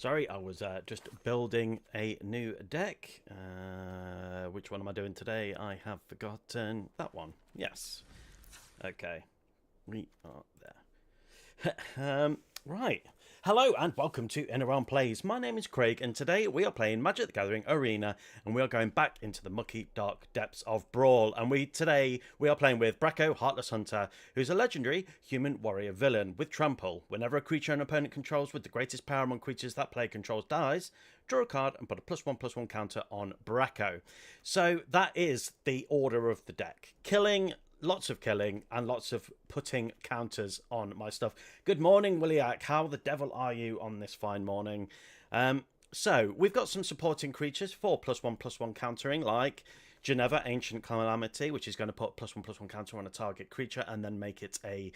Sorry, I was just building a new deck. Which one am I doing today? I have forgotten. That one. Yes. Okay. We are there. Right. Hello and welcome to In Around Plays. My name is Craig and today we are playing Magic the Gathering Arena and we are going back into the mucky dark depths of Brawl. And today we are playing with Brako, Heartless Hunter, who's a legendary human warrior villain with Trample. Whenever a creature an opponent controls with the greatest power among creatures that player controls dies, draw a card and put a +1/+1 counter on Brako. So that is the order of the deck. Lots of killing and lots of putting counters on my stuff. Good morning, Williak. How the devil are you on this fine morning? So we've got some supporting creatures for +1/+1 countering, like Jenova, Ancient Calamity, which is going to put +1/+1 counter on a target creature and then make it a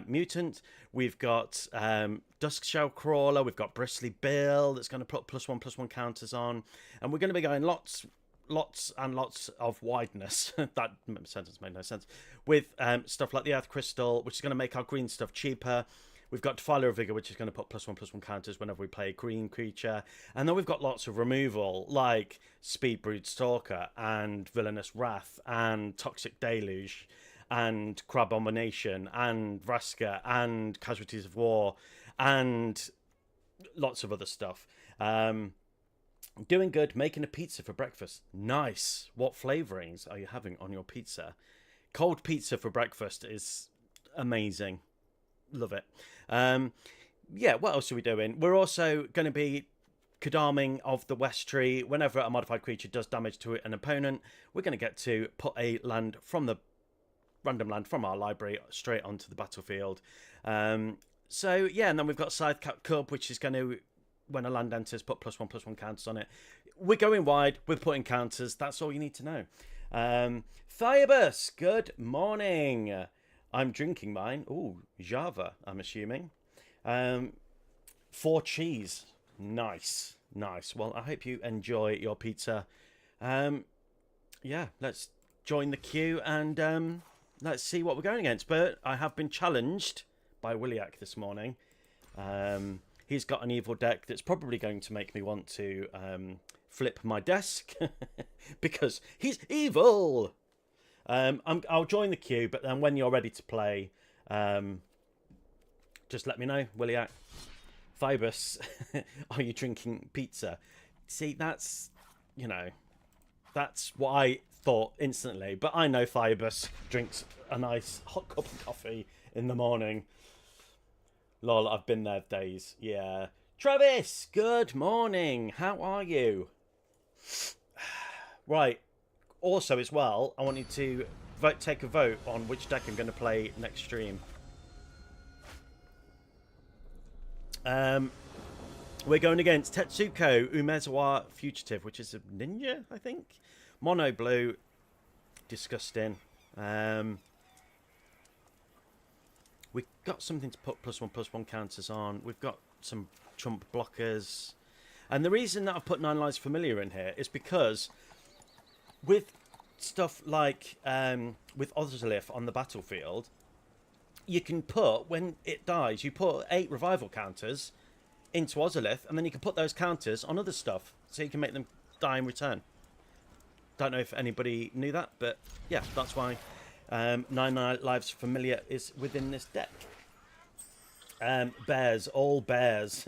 mutant. We've got Duskshell Crawler. We've got Bristly Bill that's going to put +1/+1 counters on, and we're going to be going lots and lots of wideness. That sentence made no sense. With stuff like the Earth Crystal, which is going to make our green stuff cheaper. We've got Defiler of Vigor, which is going to put +1/+1 counters whenever we play a green creature. And then we've got lots of removal, like Speedbrood Stalker and Villainous Wrath and Toxic Deluge and Crabomination and Vraska and Casualties of War and lots of other stuff. Doing good, making a pizza for breakfast. Nice. What flavorings are you having on your pizza? Cold pizza for breakfast is amazing. Love it. Yeah, what else are we doing? We're also going to be Kadaming of the West Tree. Whenever a modified creature does damage to an opponent, we're going to get to put a land from the random land from our library straight onto the battlefield. So, yeah, and then we've got Scythecap Cub, which is going to, when a land enters, put +1/+1 counters on it. We're going wide, we're putting counters. That's all you need to know. Firebus, good morning. I'm drinking mine. Ooh, Java, I'm assuming. 4 cheese. Nice. Well, I hope you enjoy your pizza. Yeah, let's join the queue and let's see what we're going against. But I have been challenged by Williak this morning. He's got an evil deck that's probably going to make me want to flip my desk because he's evil. I'll join the queue, but then when you're ready to play, just let me know, Williak. Fibus, are you drinking pizza? See, that's what I thought instantly. But I know Fibus drinks a nice hot cup of coffee in the morning. Lol, I've been there days. Yeah. Travis, good morning. How are you? Right. Also, as well, I want you to take a vote on which deck I'm going to play next stream. We're going against Tetsuko Umezawa Fugitive, which is a ninja, I think. Mono blue. Disgusting. We've got something to put +1/+1 counters on. We've got some trump blockers. And the reason that I've put 9 Lives Familiar in here is because with stuff like with Ozolith on the battlefield, you can put, when it dies, you put 8 revival counters into Ozolith, and then you can put those counters on other stuff, so you can make them die in return. Don't know if anybody knew that, but yeah, that's why 9 Lives Familiar is within this deck. Bears, all bears.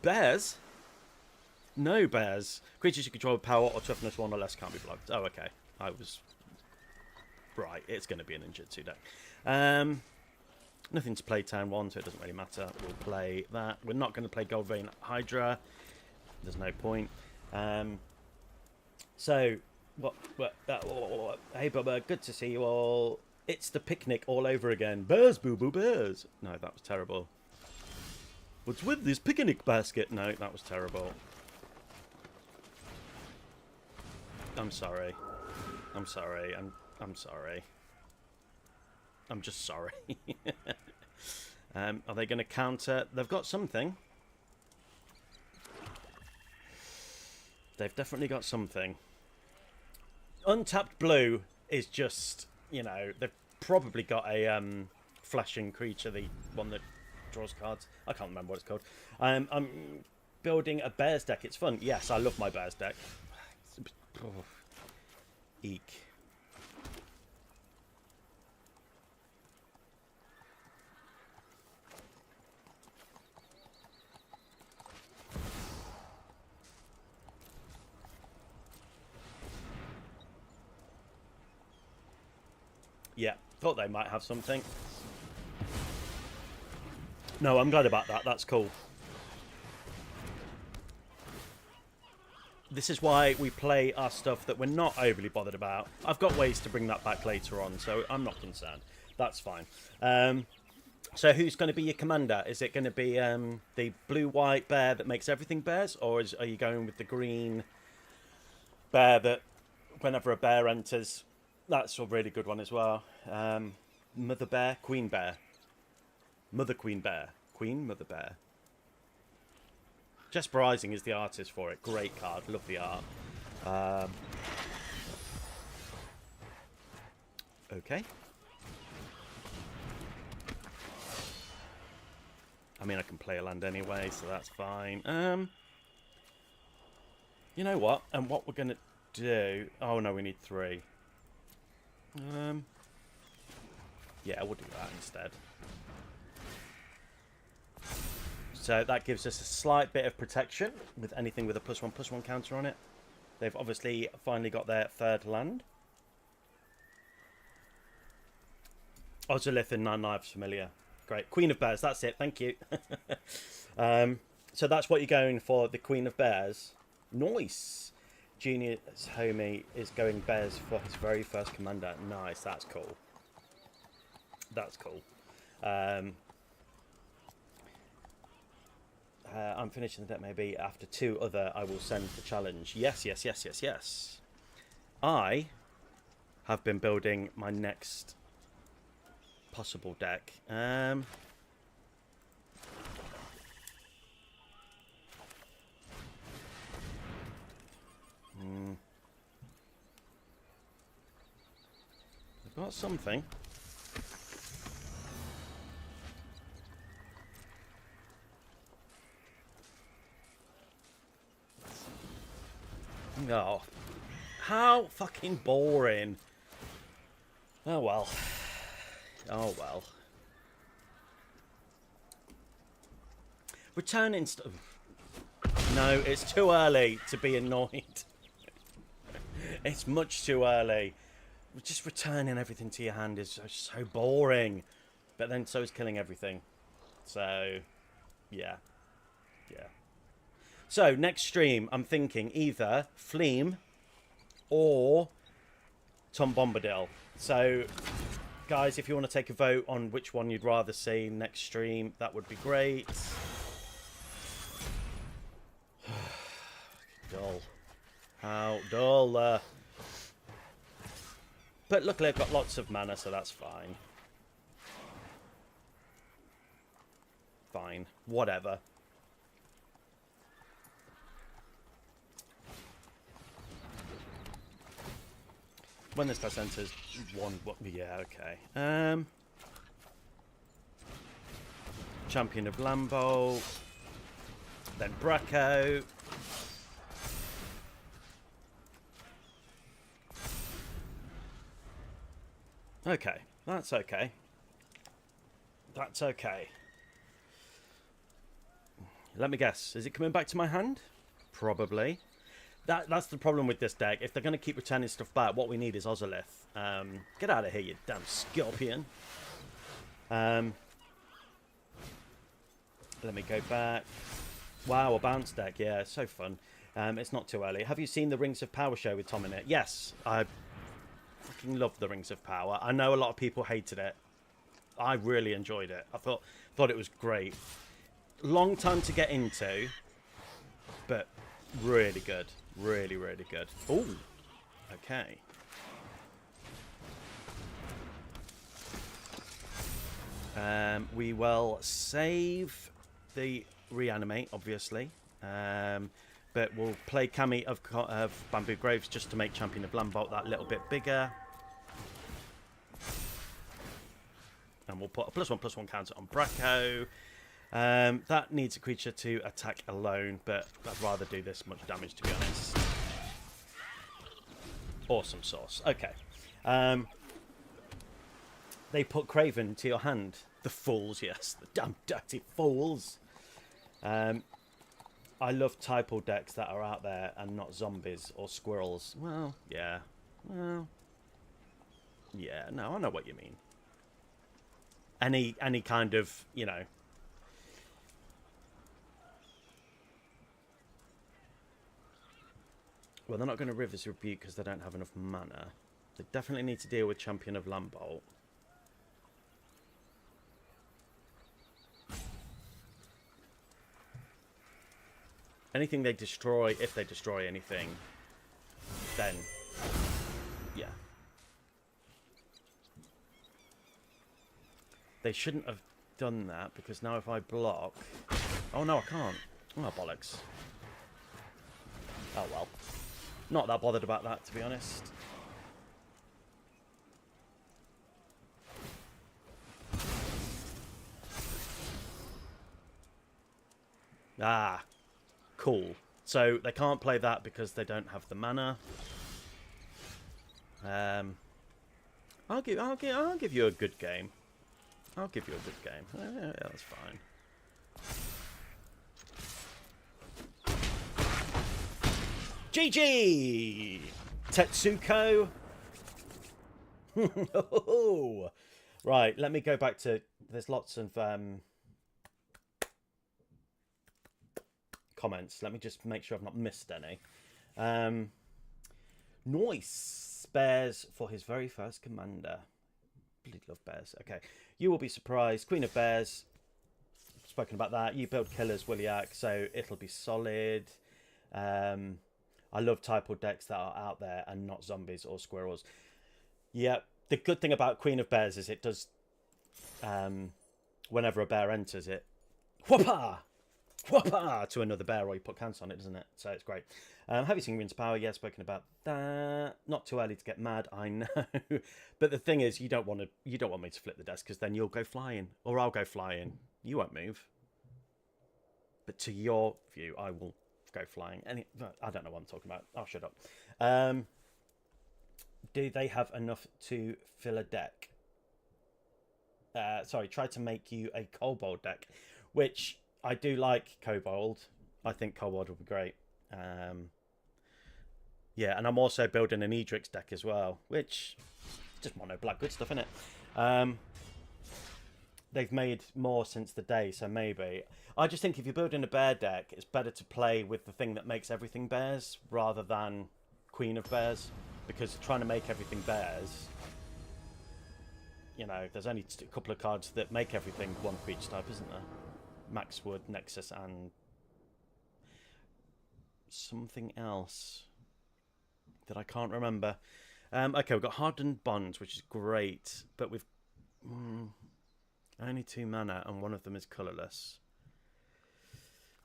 Bears? No bears. Creatures you control with power or toughness 1 or less can't be blocked. Oh, okay. I was right. It's going to be an ninjutsu deck. Nothing to play turn 1, so it doesn't really matter. We'll play that. We're not going to play Goldvein Hydra. There's no point. So, hey, Bubba, good to see you all. It's the picnic all over again. Bears, boo-boo, bears. No, that was terrible. What's with this picnic basket? No, that was terrible. I'm sorry. I'm sorry. I'm sorry. I'm just sorry. Are they going to counter? They've got something. They've definitely got something. Untapped blue is just, they've probably got a flashing creature, the one that draws cards. I can't remember what it's called. I'm building a bears deck. It's fun. Yes, I love my bears deck. Eek. Yeah, thought they might have something. No, I'm glad about that. That's cool. This is why we play our stuff that we're not overly bothered about. I've got ways to bring that back later on, so I'm not concerned. That's fine. So who's going to be your commander? Is it going to be the blue-white bear that makes everything bears? Or are you going with the green bear that whenever a bear enters... That's a really good one as well. Mother bear, queen bear. Mother queen bear. Queen, mother bear. Jesper Rising is the artist for it. Great card. Love the art. Okay. I mean, I can play a land anyway, so that's fine. You know what? And what we're going to do... Oh, no, we need 3. Yeah, we'll do that instead. So that gives us a slight bit of protection with anything with a +1/+1 counter on it. They've obviously finally got their 3rd land. Ozolith and 9 Lives familiar. Great. Queen of Bears, that's it. Thank you. So that's what you're going for, the Queen of Bears. Nice. Junior's homie is going bears for his very first commander. Nice, that's cool. That's cool. I'm finishing the deck maybe after 2 other I will send the challenge. Yes, yes, yes, yes, yes. I have been building my next possible deck. I've got something. Oh, how fucking boring. Oh well. Oh well. Returning stuff. No, it's too early to be annoyed. It's much too early. Just returning everything to your hand is so boring. But then so is killing everything. So, yeah. Yeah. So, next stream, I'm thinking either Fleam or Tom Bombadil. So, guys, if you want to take a vote on which one you'd rather see next stream, that would be great. Dull. How dull. But luckily I've got lots of mana, so that's fine. Fine. Whatever. When this dice enters one... Yeah, okay. Champion of Lambholt. Then Brako. Okay, that's okay. That's okay. Let me guess. Is it coming back to my hand? Probably. That's the problem with this deck. If they're going to keep returning stuff back, what we need is Ozolith. Get out of here, you damn scorpion. Let me go back. Wow, a bounce deck. Yeah, it's so fun. It's not too early. Have you seen the Rings of Power show with Tom in it? Yes, I fucking love the Rings of Power. I know a lot of people hated it. I really enjoyed it. I thought it was great. Long time to get into, but really good. Really, really good. Ooh, okay. We will save the reanimate, obviously. But we'll play Cami of Bamboo Groves just to make Champion of Lambholt that little bit bigger. And we'll put a +1/+1 counter on Brako. That needs a creature to attack alone, but I'd rather do this much damage, to be honest. Awesome sauce. Okay. They put Craven into your hand. The fools, yes. The damn dirty fools. I love typo decks that are out there and not zombies or squirrels. Well, yeah. Well, yeah, no, I know what you mean. Any kind of, you know... Well, they're not going to River's Rebuke because they don't have enough mana. They definitely need to deal with Champion of Lambholt. Anything they destroy, if they destroy anything, then, yeah. They shouldn't have done that, because now if I block... Oh, no, I can't. Oh, bollocks. Oh, well. Not that bothered about that, to be honest. Ah, cool. So they can't play that because they don't have the mana. I'll give you a good game. I'll give you a good game. Yeah, that's fine. GG! Tetsuko! Right, let me go back to... There's lots of comments. Let me just make sure I've not missed any. Noise! Bears for his very first commander. Bleed love bears. Okay. You will be surprised. Queen of Bears. Spoken about that. You build killers, Williak, so it'll be solid. I love typo decks that are out there and not zombies or squirrels. Yeah, the good thing about Queen of Bears is it does, whenever a bear enters it, whoopah! Whoopah! To another bear, or you put cans on it, doesn't it? So it's great. Have you seen Green's Power? Yeah, spoken about that. Not too early to get mad, I know. But the thing is, you don't want me to flip the desk, because then you'll go flying, or I'll go flying. You won't move. But to your view, I will go flying. I don't know what I'm talking about. I'll shut up. Do they have enough to fill a deck? Sorry, try to make you a Kobold deck, which I do like Kobold. I think Kobold would be great. Yeah, and I'm also building an Edrix deck as well, which just mono black, good stuff, innit? They've made more since the day, so maybe. I just think if you're building a bear deck, it's better to play with the thing that makes everything bears rather than Queen of Bears, because trying to make everything bears, you know, there's only a couple of cards that make everything one creature type, isn't there? Maxwood, Nexus, and something else that I can't remember. Okay, we've got Hardened Bonds, which is great, but we've only 2 mana, and one of them is colourless.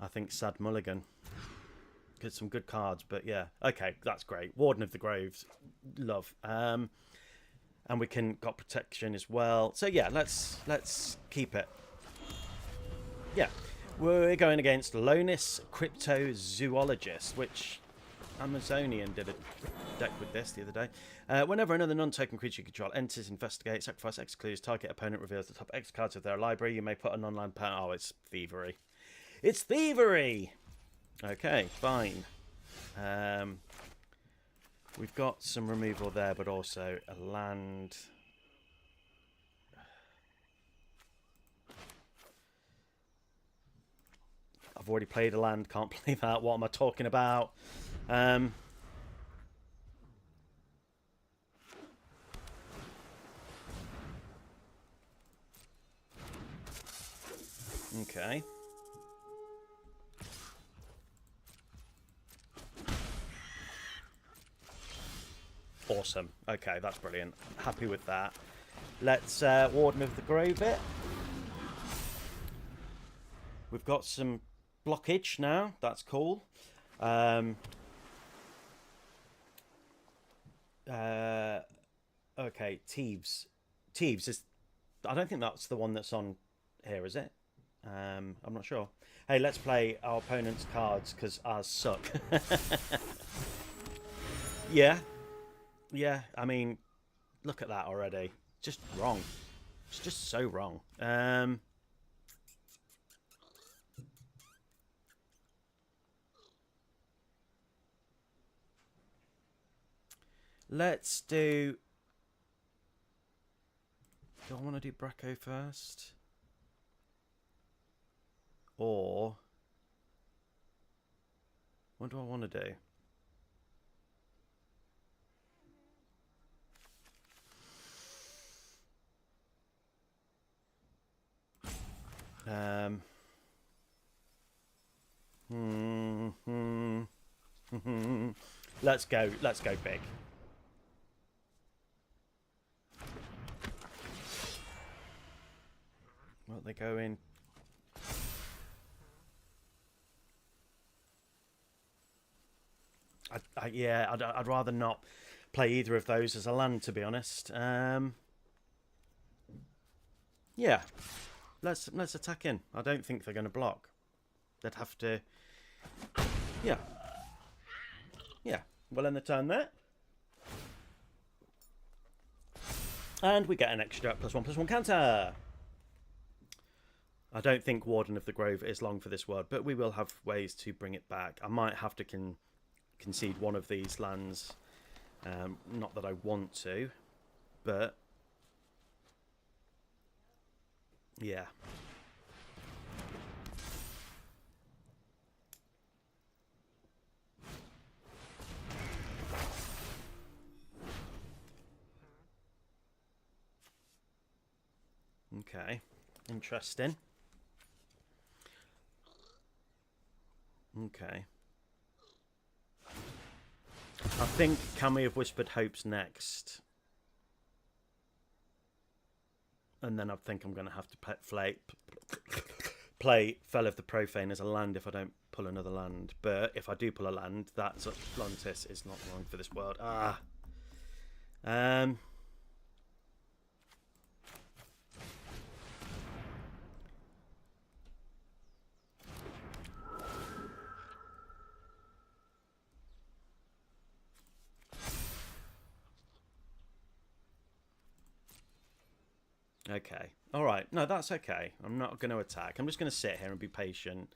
I think Sad Mulligan. Get some good cards, but yeah. Okay, that's great. Warden of the Graves, love. And we got protection as well. So yeah, let's keep it. Yeah, we're going against Lonis Cryptozoologist, which Amazonian did a deck with this the other day. Whenever another non-token creature you control enters, investigate, sacrifice X clues, target opponent reveals the top X cards of their library, you may put an online power. Oh, it's thievery. It's thievery! Okay, fine. We've got some removal there, but also a land. I've already played a land, can't play that. What am I talking about? Okay. Awesome. Okay, that's brilliant. Happy with that. Let's Warden of the Grove it. We've got some blockage now. That's cool. Okay, Thieves. Thieves is... I don't think that's the one that's on here, is it? I'm not sure. Hey, let's play our opponent's cards because ours suck. Yeah. Yeah, I mean, look at that already. Just wrong. It's just so wrong. Let's do... Do I want to do Brako first? Or... What do I want to do? Let's go big. Well, they go in. I'd rather not play either of those as a land, to be honest. Yeah, let's attack in. I don't think they're going to block. They'd have to. Yeah. Well, in the turn there, and we get an extra +1/+1 counter. I don't think Warden of the Grove is long for this world, but we will have ways to bring it back. I might have to concede one of these lands. Not that I want to, but yeah. Okay, interesting. Okay. I think Can We Have Whispered Hopes next? And then I think I'm going to have to play Fell of the Profane as a land if I don't pull another land. But if I do pull a land, that's Atlantis is not long for this world. Okay. All right. No, that's okay. I'm not going to attack. I'm just going to sit here and be patient,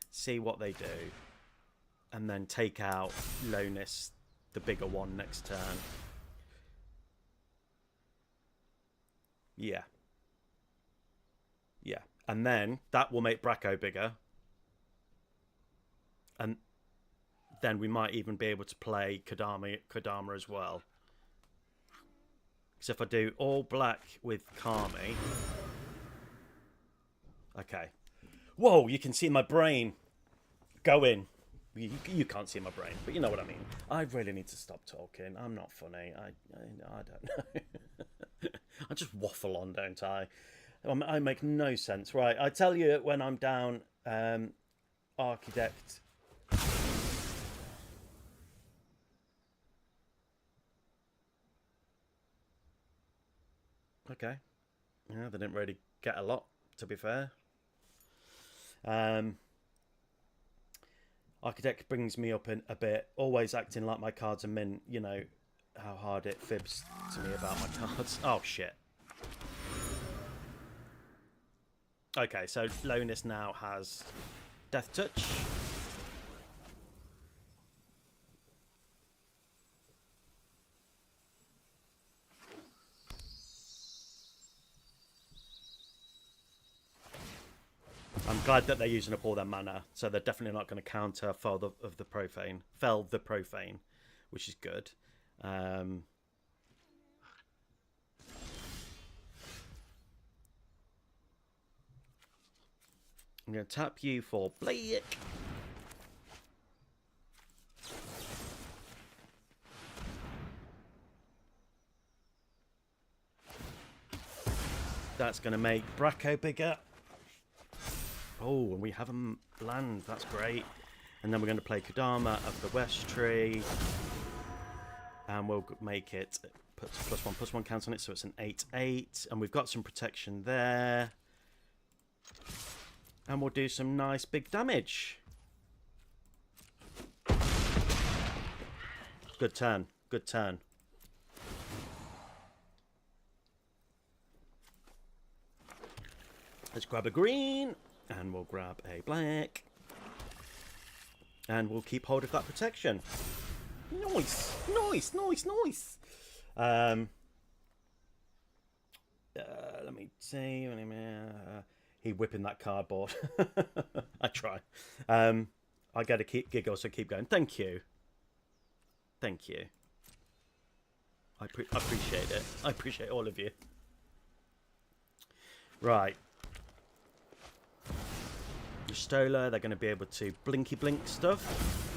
see what they do, and then take out Lonis, the bigger one, next turn. Yeah. Yeah. And then that will make Brako bigger. And then we might even be able to play Kodama as well. So if I do all black with Kami... Okay. Whoa, you can see my brain go in. You can't see my brain, but you know what I mean. I really need to stop talking. I'm not funny. I don't know. I just waffle on, don't I? I make no sense. Right, I tell you when I'm down Architect... Okay. Yeah, they didn't really get a lot, to be fair. Architect brings me up in a bit, always acting like my cards are mint. You know how hard it fibs to me about my cards. Oh, shit. Okay, so Lonis now has Death Touch. I'm glad that they're using up all their mana, so they're definitely not going to counter Fell the Profane, which is good. I'm going to tap you for Blake. That's going to make Brako bigger. Oh, and we have a land. That's great. And then we're going to play Kodama of the West Tree. And we'll make it, put +1/+1 count on it, so it's an 8/8. And we've got some protection there. And we'll do some nice big damage. Good turn. Good turn. Let's grab a green. And we'll grab a black. And we'll keep hold of that protection. Nice. Nice, nice, nice. Let me see. He whipping that cardboard. I try. I gotta keep giggle, so keep going. Thank you. Thank you. I appreciate it. I appreciate all of you. Right. The Stola, they're going to be able to blinky blink stuff.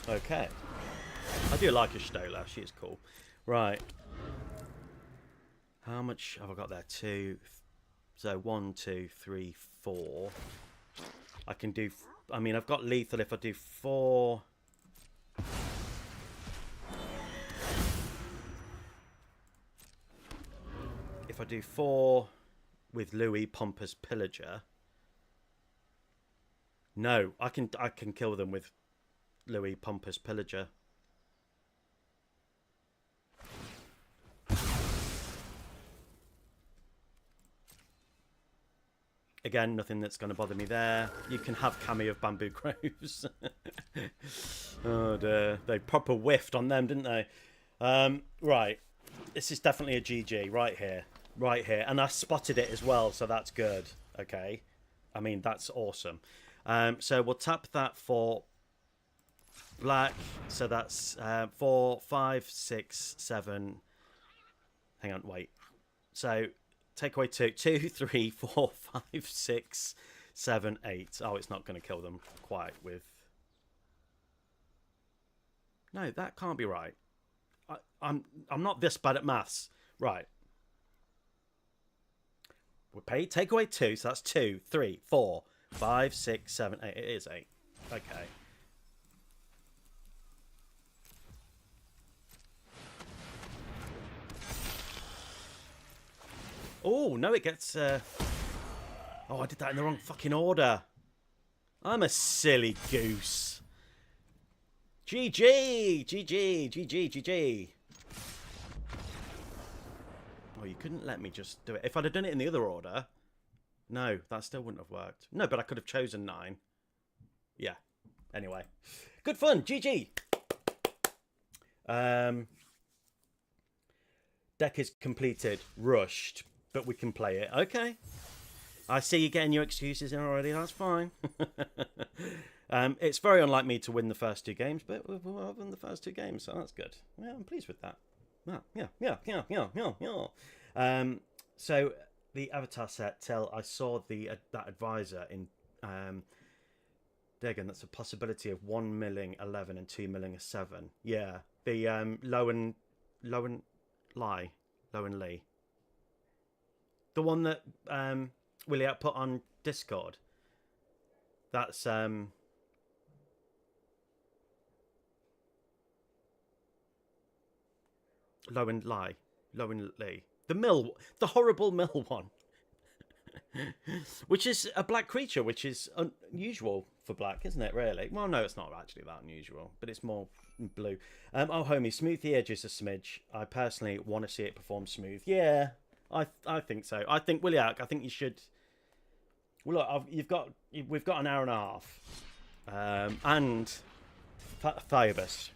Okay. I do like a Stola. She is cool. Right. How much have I got there? 2. So 1, 2, 3, 4. I can do... I mean, I've got lethal if I do 4... If I do 4 with Louis, Pompous, Pillager... No, I can kill them with Louis, Pompous, Pillager. Again, nothing that's going to bother me there. You can have Cameo of Bamboo Groves. Oh dear. They proper whiffed on them, didn't they? Right. This is definitely a GG right here. Right here. And I spotted it as well, so that's good. Okay. I mean, that's awesome. So we'll tap that for black. So that's 4, 5, 6, 7. Hang on, wait. So... Take away 2, 2, 3, 4, 5, 6, 7, 8. Oh, it's not going to kill them quite with... No, that can't be right. I'm not this bad at maths. Right. We'll pay. Take away 2, so that's 2, 3, 4, 5, 6, 7, 8. It is 8. Okay. Oh, no, it gets... Oh, I did that in the wrong fucking order. I'm a silly goose. GG! GG! GG! GG! Oh, you couldn't let me just do it. If I'd have done it in the other order... No, that still wouldn't have worked. No, but I could have chosen 9. Yeah. Anyway. Good fun! GG! Deck is completed. Rushed. But we can play it. Okay. I see you getting your excuses in already. That's fine. It's very unlike me to win the first 2 games, but we've won the first 2 games, so that's good. Yeah, I'm pleased with that. Yeah. So the avatar set till I saw that advisor in Dagon. That's a possibility of 1 milling 11 and 2 milling a 7. Yeah. The low and Lee. The one that Williat put on Discord. That's Low and Lee. The horrible mill one. Which is a black creature, which is unusual for black, isn't it, really? Well, no, it's not actually that unusual, but it's more blue. Oh, homie, smooth the edges a smidge. I personally want to see it perform smooth. Yeah. I think so. I think Williak, I think you should. Well, look, we've got an hour and a half, and Thiobus.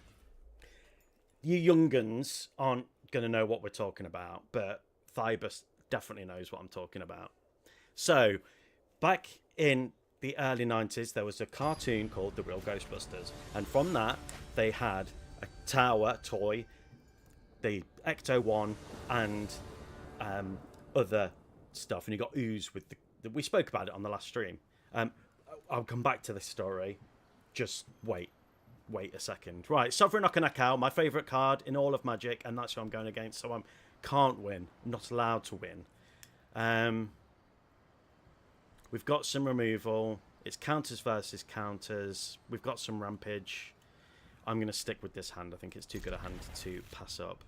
You younguns aren't gonna know what we're talking about, but Thiobus definitely knows what I'm talking about. So, back in the early 90s, there was a cartoon called The Real Ghostbusters, and from that they had a tower toy, the Ecto one, and other stuff, and you got ooze with we spoke about it on the last stream. I'll come back to this story. Just wait a second. Right, Sovereign Okanakao, my favourite card in all of Magic, and that's who I'm going against, so I'm can't win. I'm not allowed to win. We've got some removal. It's counters versus counters. We've got some rampage. I'm going to stick with this hand. I think it's too good a hand to pass up.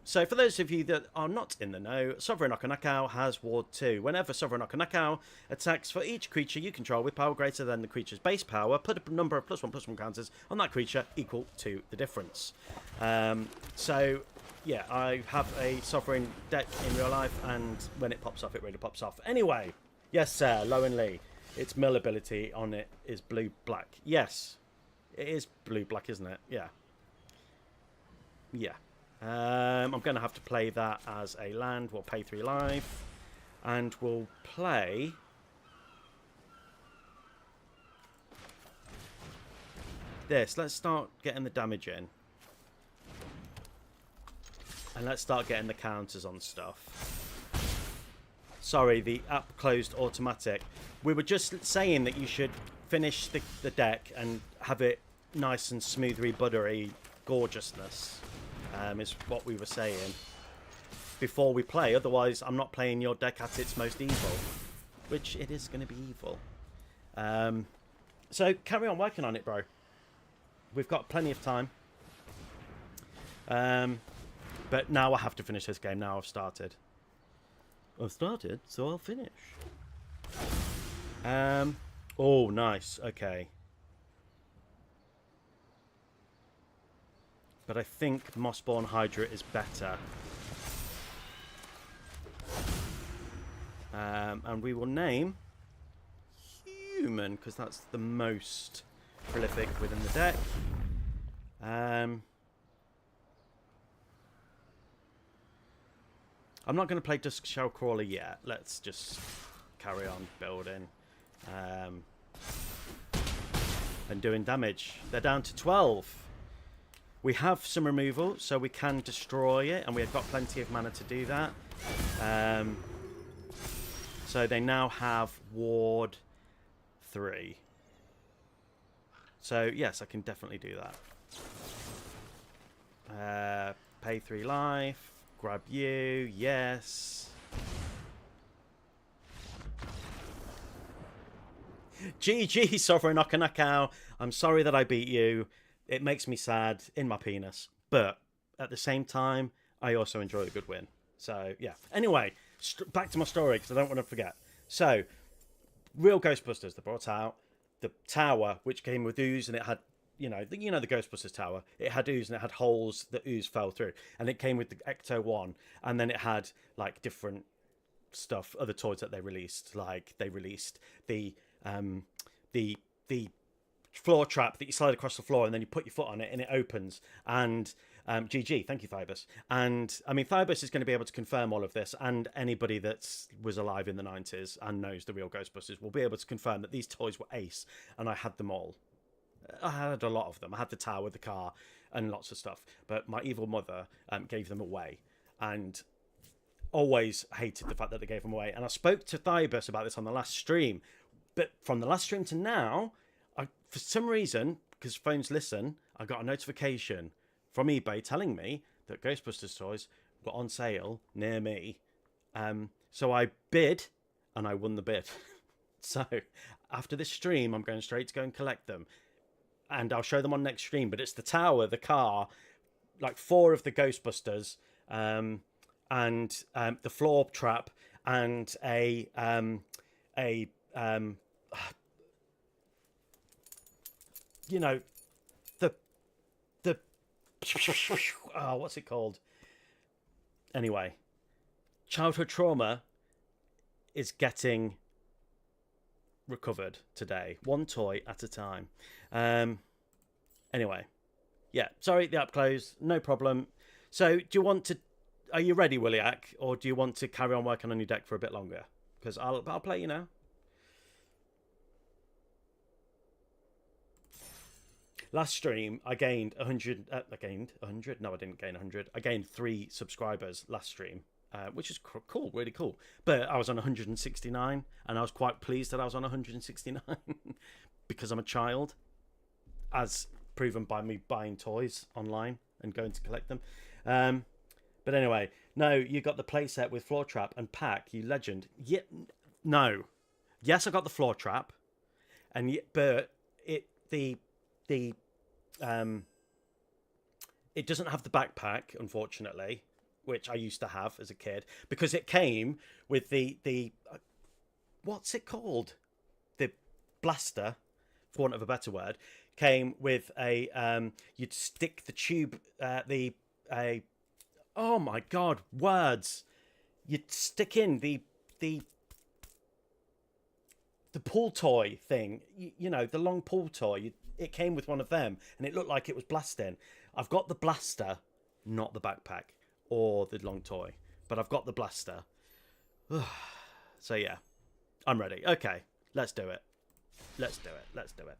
So for those of you that are not in the know, Sovereign Okanakao has Ward 2. Whenever Sovereign Okanakao attacks, for each creature you control with power greater than the creature's base power, put a number of +1/+1 counters on that creature equal to the difference. So, yeah, I have a Sovereign deck in real life, and when it pops off, it really pops off. Anyway, yes, sir, Lowen Lee. Its mill ability on it is blue-black. Yes, it is blue-black, isn't it? Yeah. Yeah. I'm going to have to play that as a land. We'll pay 3 life. And we'll play... this. Let's start getting the damage in. And let's start getting the counters on stuff. Sorry, the app closed automatic. We were just saying that you should finish the deck and have it nice and smoothery, buttery gorgeousness. Is what we were saying before we play. Otherwise, I'm not playing your deck at its most evil, which it is going to be evil. So carry on working on it, bro. We've got plenty of time. But now I have to finish this game. Now I've started. I've started, so I'll finish. Oh, nice. Okay. But I think Mossborn Hydra is better. And we will name Human, because that's the most prolific within the deck. I'm not going to play Dusk Shell Crawler yet. Let's just carry on building. And doing damage. They're down to 12. We have some removal, so we can destroy it, and we've got plenty of mana to do that. So they now have Ward 3. So, yes, I can definitely do that. Pay 3 life. Grab you. Yes. GG, Sovereign Okanakao. I'm sorry that I beat you. It makes me sad in my penis. But at the same time, I also enjoy a good win. So, yeah. Anyway, back to my story, because I don't want to forget. So, real Ghostbusters, they brought out the tower, which came with ooze, and it had, the Ghostbusters tower. It had ooze, and it had holes that ooze fell through. And it came with the Ecto 1, and then it had, like, different stuff, other toys that they released. Like, they released the floor trap that you slide across the floor and then you put your foot on it and it opens. And GG, thank you, Thybus. And I mean, Thybus is going to be able to confirm all of this, and anybody that was alive in the 90s and knows the real Ghostbusters will be able to confirm that these toys were ace, and I had them all. I had a lot of them. I had the tower, the car, and lots of stuff. But my evil mother gave them away, and always hated the fact that they gave them away. And I spoke to Thybus about this on the last stream. But from the last stream to now, for some reason, because phones listen, I got a notification from eBay telling me that Ghostbusters toys were on sale near me. So I bid, and I won the bid. So after this stream, I'm going straight to go and collect them. And I'll show them on next stream. But it's the tower, the car, like 4 of the Ghostbusters, and the floor trap, and the oh, what's it called? Anyway, childhood trauma is getting recovered today, one toy at a time. Anyway, yeah, sorry, the app closed, no problem. So are you ready, Williak, or do you want to carry on working on your deck for a bit longer? Because I'll play you now. Last stream, I gained 100. I gained 100. No, I didn't gain 100. I gained 3 subscribers last stream, which is cool, really cool. But I was on 169, and I was quite pleased that I was on 169 because I'm a child, as proven by me buying toys online and going to collect them. But anyway, no, you got the playset with floor trap and pack. You legend. Yeah, no. Yes, I got the floor trap, but it doesn't have the backpack, unfortunately, which I used to have as a kid, because it came with the what's it called? The blaster, for want of a better word, came with a you'd stick the tube oh my god, words. You'd stick in the pool toy thing, you know, the long pool toy. It came with one of them, and it looked like it was blasting. I've got the blaster, not the backpack or the long toy, but I've got the blaster. So yeah, I'm ready. Okay, let's do it. Let's do it. Let's do it.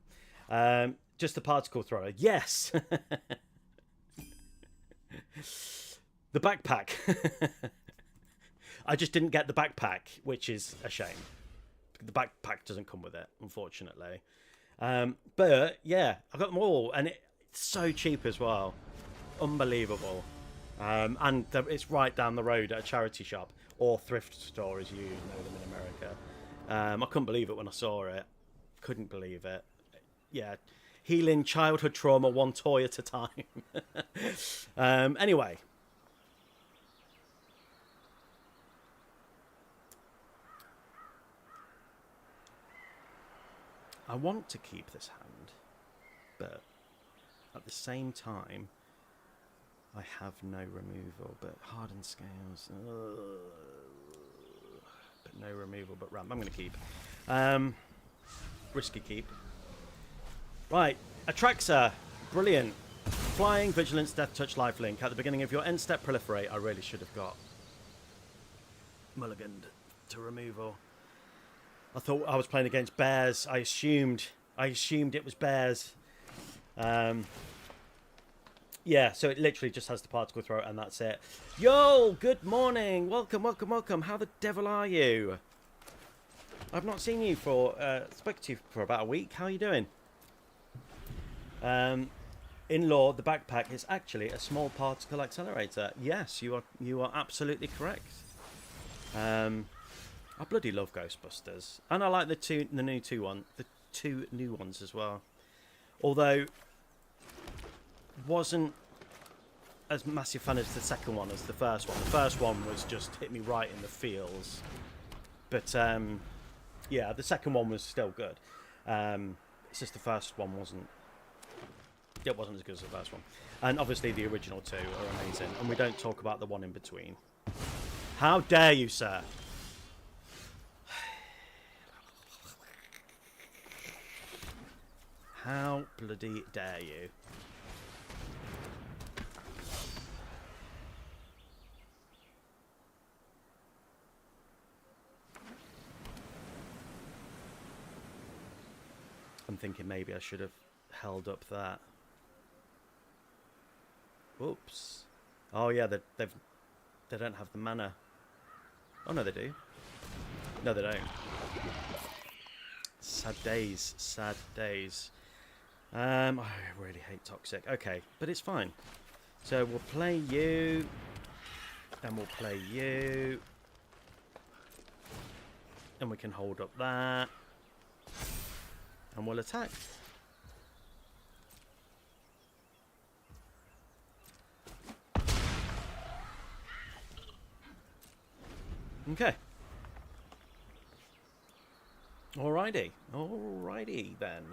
Just the particle thrower. Yes. The backpack. I just didn't get the backpack, which is a shame. The backpack doesn't come with it, unfortunately. But yeah, I got them all, and it's so cheap as well. Unbelievable. And it's right down the road at a charity shop or thrift store, as you know them in America. I couldn't believe it when I saw it. Couldn't believe it. Yeah, healing childhood trauma one toy at a time. Anyway. I want to keep this hand, but at the same time, I have no removal, but Hardened Scales, but no removal, but ramp. I'm going to keep. Risky keep. Right, Atraxa, brilliant. Flying, Vigilance, Death Touch, Lifelink. At the beginning of your end step, Proliferate. I really should have got mulliganed to removal. I thought I was playing against bears. I assumed it was bears. Yeah, so it literally just has the particle throw and that's it. Yo, good morning. Welcome, welcome, welcome. How the devil are you? I've not seen you spoken to you for about a week. How are you doing? In lore, the backpack is actually a small particle accelerator. Yes, you are absolutely correct. I bloody love Ghostbusters, and I like the two new ones as well. Although, wasn't as massive fan as the second one as the first one. The first one was just hit me right in the feels, but yeah, the second one was still good. It's just the first one wasn't. It wasn't as good as the first one, and obviously the original two are amazing. And we don't talk about the one in between. How dare you, sir? How bloody dare you? I'm thinking maybe I should have held up that. Oops. Oh yeah, they don't have the mana. Oh no, they do. No, they don't. Sad days. Sad days. I really hate Toxic. Okay, but it's fine. So we'll play you. And we'll play you. And we can hold up that. And we'll attack. Okay. Alrighty. Alrighty then.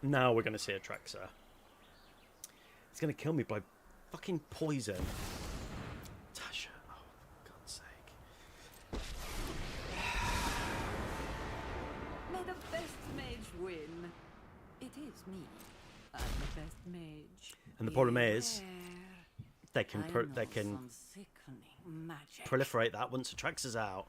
Now we're going to see Atraxa. It's going to kill me by fucking poison. Tasha. Oh, for God's sake. May the best mage win. It is me. I'm the best mage. And the problem is, they can proliferate that once Atraxa's out.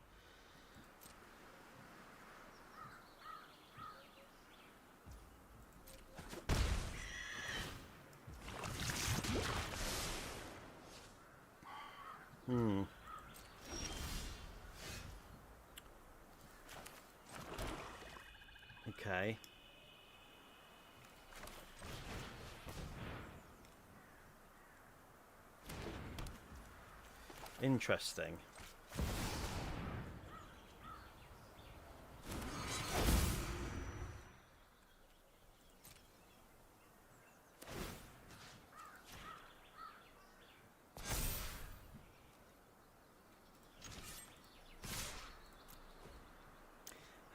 Okay. Interesting.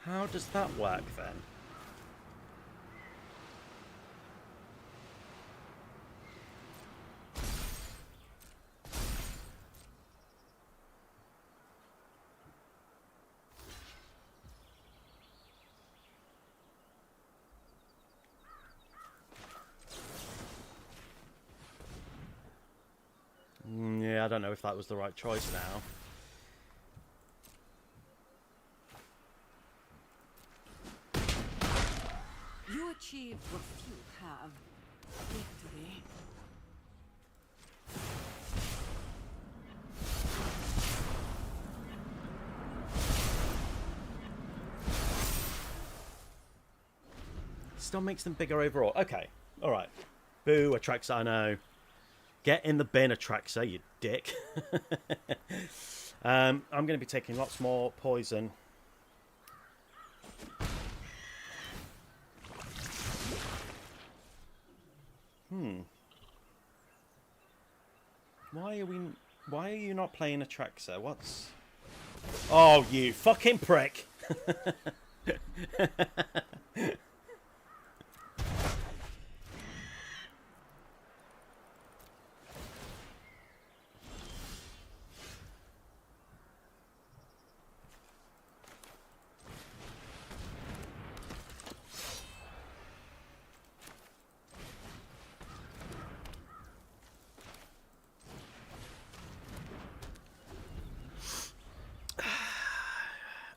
How does that work then? Yeah, I don't know if that was the right choice now. You achieved what few have. Victory. Still makes them bigger overall. Okay, alright. Boo, Atraxa, I know. Get in the bin, Atraxa, you dick. I'm going to be taking lots more poison. Why are you not playing Atraxa? What's... Oh, you fucking prick!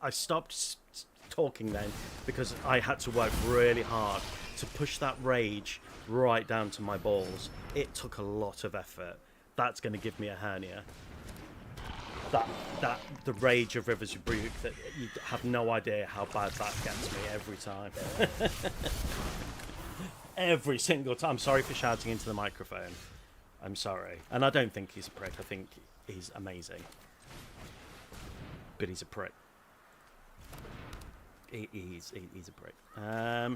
I stopped talking then because I had to work really hard to push that rage right down to my balls. It took a lot of effort. That's going to give me a hernia. The rage of River's Rebuke, that you have no idea how bad that gets me every time. Every single time. I'm sorry for shouting into the microphone. I'm sorry. And I don't think he's a prick. I think he's amazing. But he's a prick. He's a prick. Oh,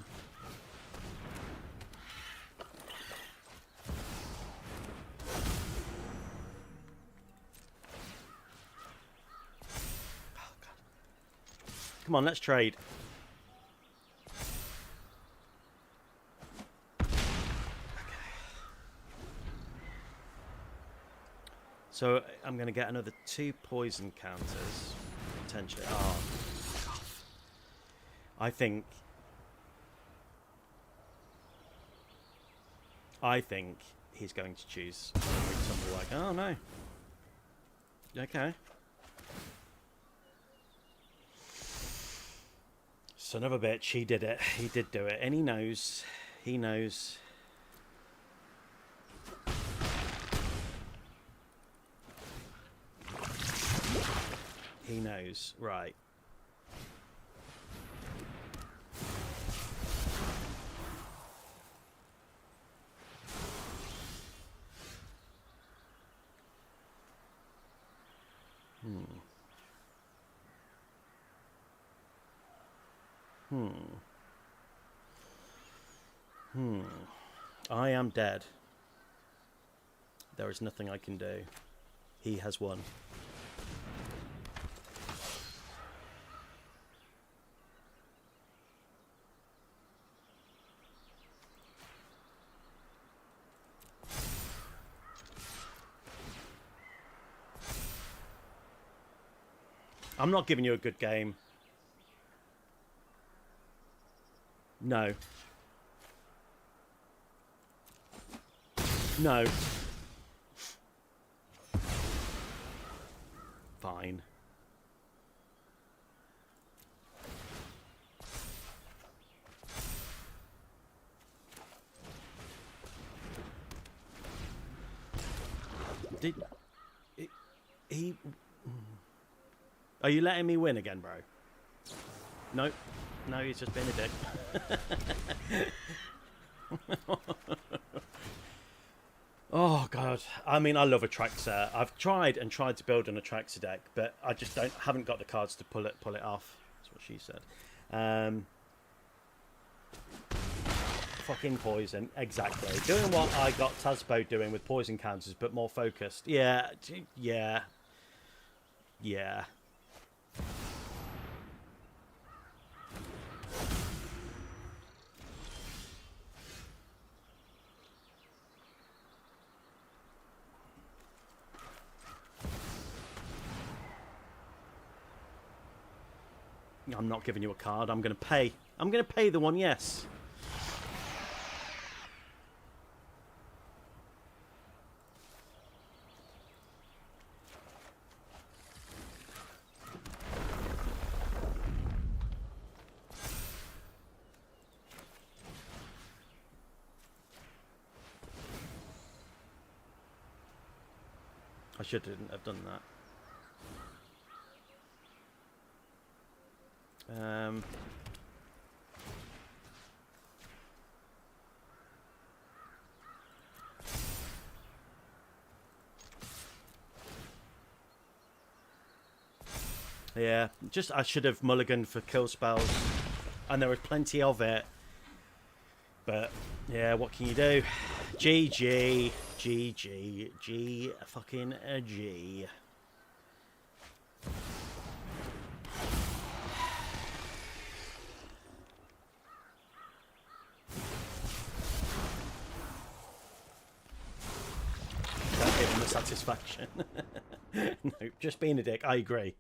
God. Come on, let's trade. Okay. So I'm going to get another 2 poison counters. Potentially. Oh. I think he's going to choose something like, oh no. Okay. Son of a bitch, he did it. He did do it. And he knows. He knows. He knows. Right. I am dead. There is nothing I can do. He has won. I'm not giving you a good game. No. No. Fine. Did he? Are you letting me win again, bro? Nope. No, he's just being a dick. Oh god, I mean, I love Atraxa. I've tried to build an Atraxa deck, but I just haven't got the cards to pull it off. That's what she said. Fucking poison, exactly. Doing what I got Tazpo doing with poison counters, but more focused. Yeah. I'm not giving you a card. I'm going to pay. I'm going to pay the one, yes. I shouldn't have done that. Yeah, just I should have mulliganed for kill spells, and there was plenty of it. But yeah, what can you do? GG, GG, G fucking a G. Don't give him the satisfaction. No, just being a dick. I agree.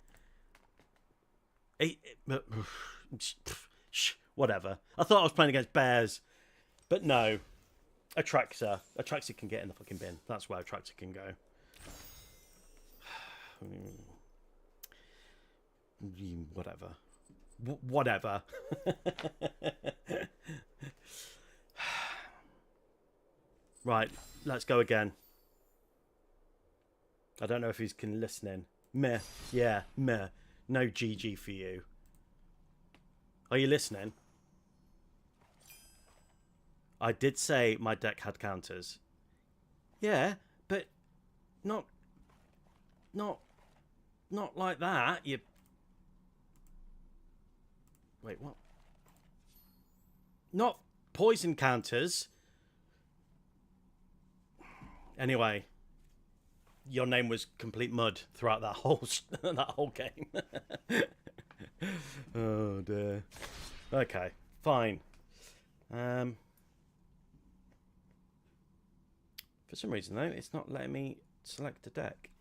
Whatever. I thought I was playing against bears, but no. Atraxa. Atraxa can get in the fucking bin. That's where Atraxa can go. Whatever. Whatever. Right, let's go again. I don't know if he's listening. Meh. Yeah, meh. No GG for you. Are you listening? I did say my deck had counters. Yeah, but not like that. You wait, what? Not poison counters. Anyway, your name was complete mud throughout that whole that whole game. Oh dear. Okay, fine. For some reason though, it's not letting me select a deck.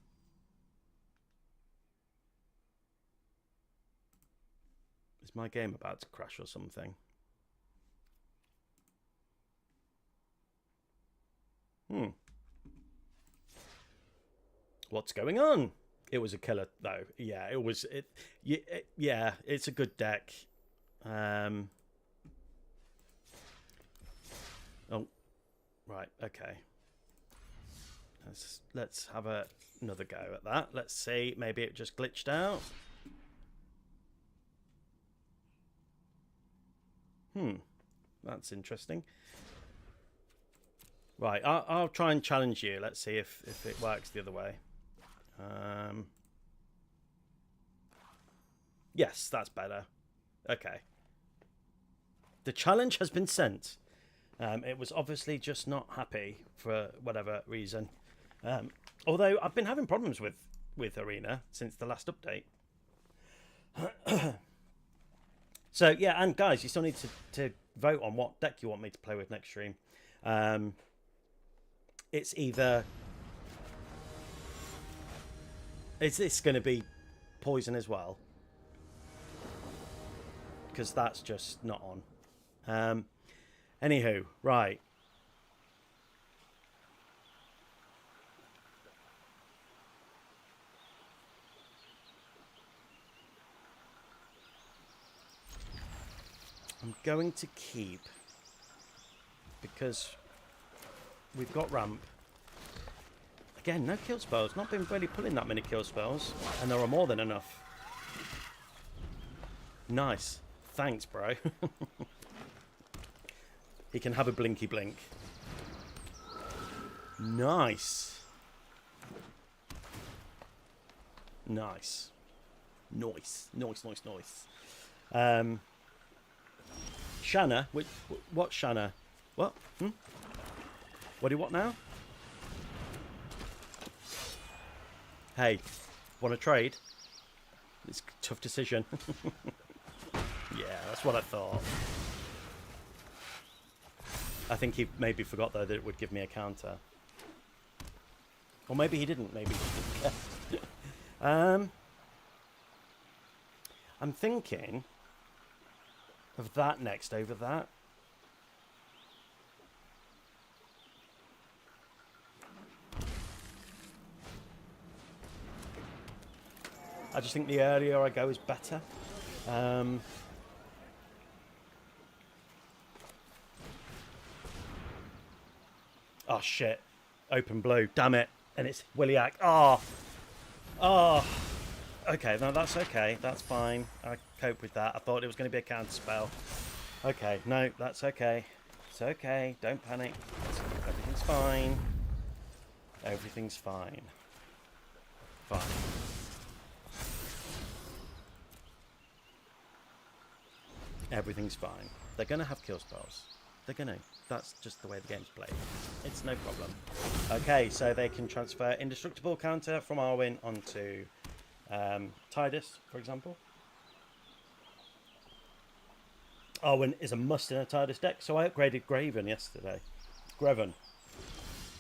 Is my game about to crash or something? What's going on? It was a killer though. Yeah, it was. Yeah, it's a good deck. Oh, right. Okay. Let's have another go at that. Let's see. Maybe it just glitched out. That's interesting. Right, I'll try and challenge you. Let's see if it works the other way. Yes, that's better. Okay. The challenge has been sent. It was obviously just not happy for whatever reason. Although I've been having problems with Arena since the last update. So yeah, and guys, you still need to vote on what deck you want me to play with next stream. It's either... Is this going to be poison as well? Because that's just not on. Anywho, right. I'm going to keep, because we've got ramp. Again, no kill spells. Not been really pulling that many kill spells, and there are more than enough. Nice. Thanks, bro. He can have a blinky blink. Nice. Nice. Nice. Nice, nice, nice. Shanna? What Shanna? What? What do you want now? Hey, want to trade? It's a tough decision. Yeah, that's what I thought. I think he maybe forgot, though, that it would give me a counter. Or maybe he didn't. Maybe he didn't care. I'm thinking of that next over that. I just think the earlier I go is better. Oh shit. Open blue. Damn it. And it's Williak. Oh. Oh. Okay, no, that's okay. That's fine. I cope with that. I thought it was going to be a counter spell. Okay, no, that's okay. It's okay. Don't panic. Everything's fine. Everything's fine. Fine. Everything's fine. They're going to have kill spells. They're going to. That's just the way the game's played. It's no problem. Okay, so they can transfer Indestructible counter from Arwen onto Tidus, for example. Arwen is a must in a Tidus deck, so I upgraded Graven yesterday. Graven.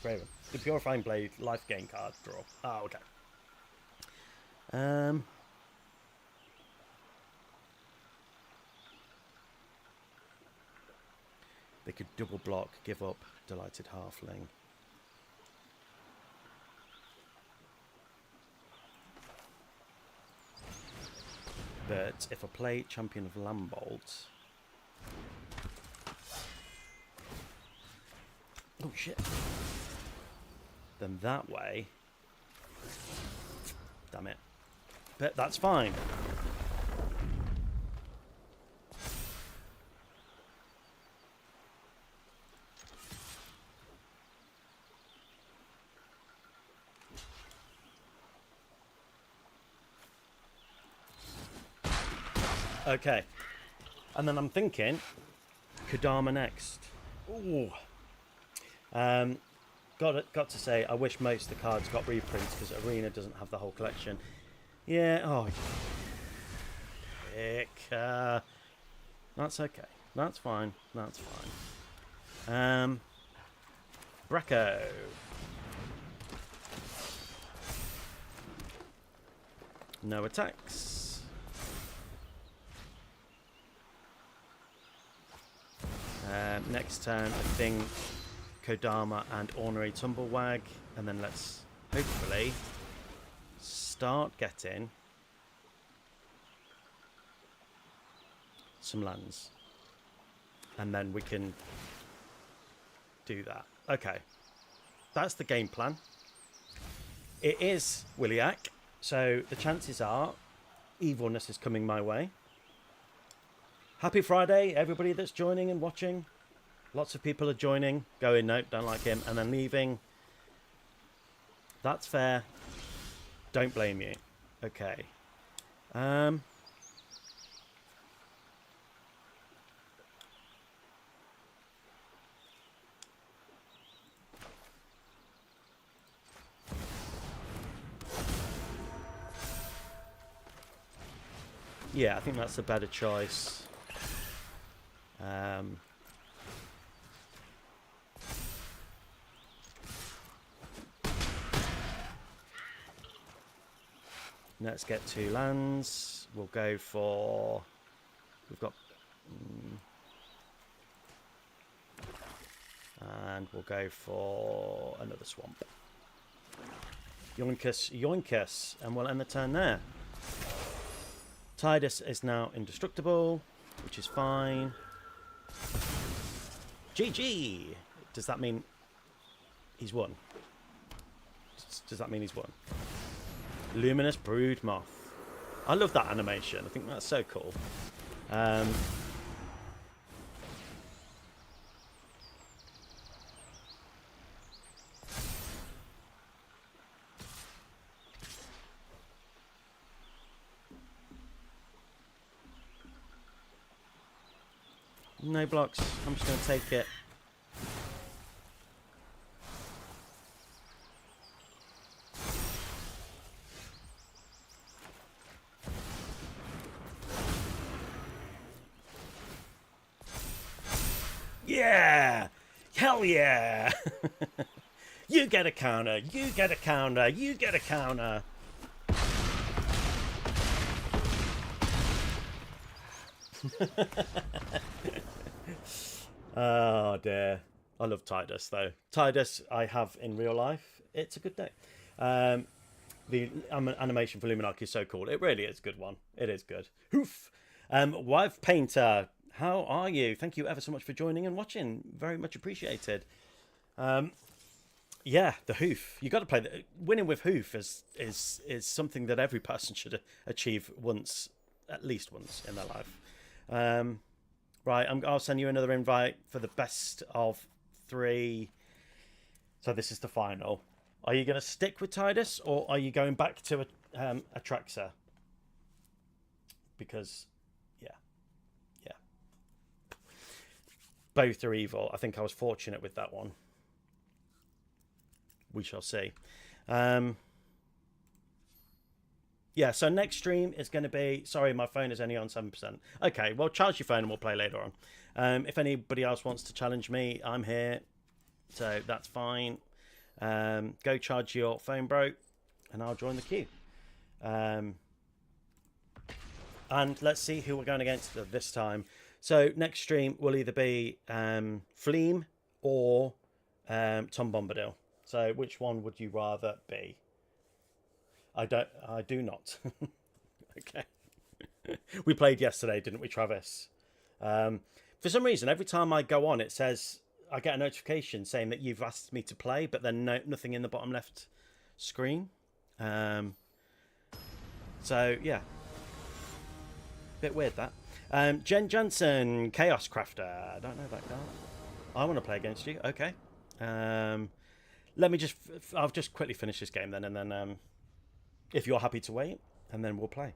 The Purifying Blade life gain card draw. Oh, okay. They could double block, give up Delighted Halfling. But if I play Champion of Lambholt... Oh shit. Then that way... Damn it. But that's fine. Okay, and then I'm thinking Kodama next. Ooh. Got to say, I wish most of the cards got reprints because Arena doesn't have the whole collection. Yeah. Oh. Heck. That's okay. That's fine. That's fine. Brako. No attacks. Next turn, I think Kodama and Ornery Tumblewag, and then let's hopefully start getting some lands, and then we can do that. Okay, that's the game plan. It is Williak, so the chances are evilness is coming my way. Happy Friday, everybody that's joining and watching. Lots of people are joining, going, nope, don't like him, and then leaving. That's fair. Don't blame you. Okay. Yeah, I think that's a better choice. Let's get 2 lands. We'll go for... We've got... and we'll go for another swamp. Yoinkus, yoinkus. And we'll end the turn there. Tidus is now indestructible, which is fine. GG! Does that mean he's won? Does that mean he's won? Luminous Brood Moth. I love that animation. I think that's so cool. No blocks. I'm just going to take it. Yeah! Hell yeah! You get a counter. You get a counter. You get a counter. Oh dear. I love Tidus though. Tidus I have in real life. It's a good deck. The animation for Luminarch is so cool. It really is a good one. It is good. Hoof. Wife Painter, how are you? Thank you ever so much for joining and watching. Very much appreciated. Yeah, the hoof. You got to play the winning with hoof is something that every person should achieve once, at least once in their life. Right, I'll send you another invite for the best of 3. So this is the final. Are you going to stick with Tidus, or are you going back to Atraxa? Because, yeah. Both are evil. I think I was fortunate with that one. We shall see. Yeah, so next stream is going to be... Sorry, my phone is only on 7%. Okay, well, charge your phone and we'll play later on. If anybody else wants to challenge me, I'm here. So that's fine. Go charge your phone, bro, and I'll join the queue. And let's see who we're going against this time. So next stream will either be Fleam or Tom Bombadil. So which one would you rather be? I do not. Okay. We played yesterday, didn't we, Travis? For some reason, every time I go on, it says I get a notification saying that you've asked me to play, but then nothing in the bottom left screen. So yeah, bit weird that. Jen Johnson, Chaos Crafter. I don't know that guy. I want to play against you. Okay. Let me I'll just quickly finish this game then, and then if you're happy to wait, and then we'll play.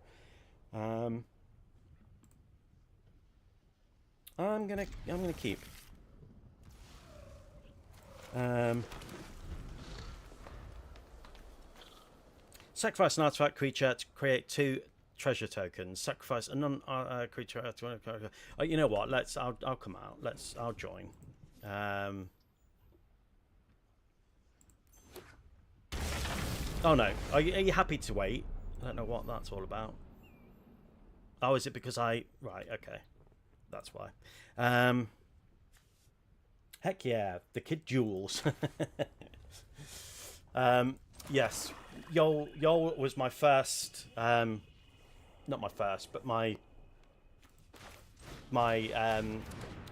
I'm gonna keep. Sacrifice an artifact creature to create 2 treasure tokens. Sacrifice a non-creature. You know what? I'll come out. I'll join. Oh no. Are you happy to wait? I don't know what that's all about. Oh, is it because right, okay. That's why. Heck yeah, the kid Jules. Yes, Yol was my first, not my first, but my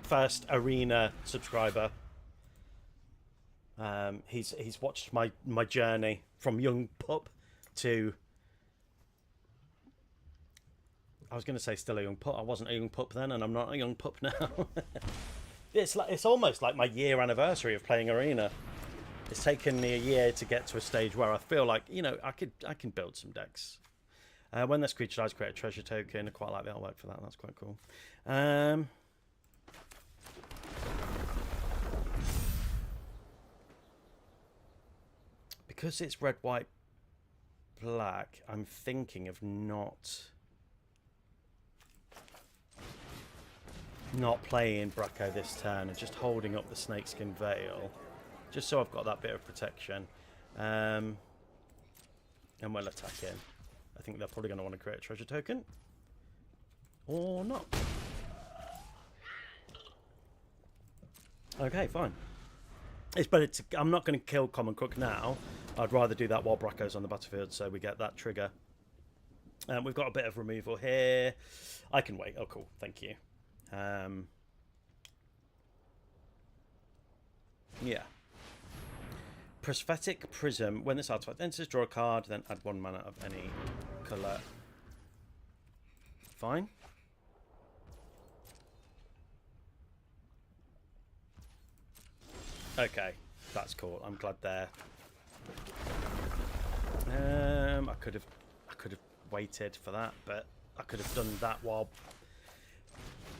first arena subscriber. He's watched my journey from young pup to, I was going to say still a young pup. I wasn't a young pup then, and I'm not a young pup now. It's almost like my year anniversary of playing arena. It's taken me a year to get to a stage where I feel like, you know, I can build some decks. When this creature dies, create a treasure token. I quite like the artwork for that. That's quite cool. Because it's red, white, black, I'm thinking of not playing Brako this turn and just holding up the Snakeskin Veil, just so I've got that bit of protection. And we'll attack in. I think they're probably going to want to create a treasure token. Or not. Okay, fine. It's better to... I'm not going to kill Common Crook now. I'd rather do that while Brako's on the battlefield, so we get that trigger. We've got a bit of removal here. I can wait. Oh, cool. Thank you. Yeah. Prophetic Prism. When this artifact enters, draw a card, then add 1 mana of any colour. Fine. Okay, that's cool. I'm glad there. I could have waited for that, but I could have done that while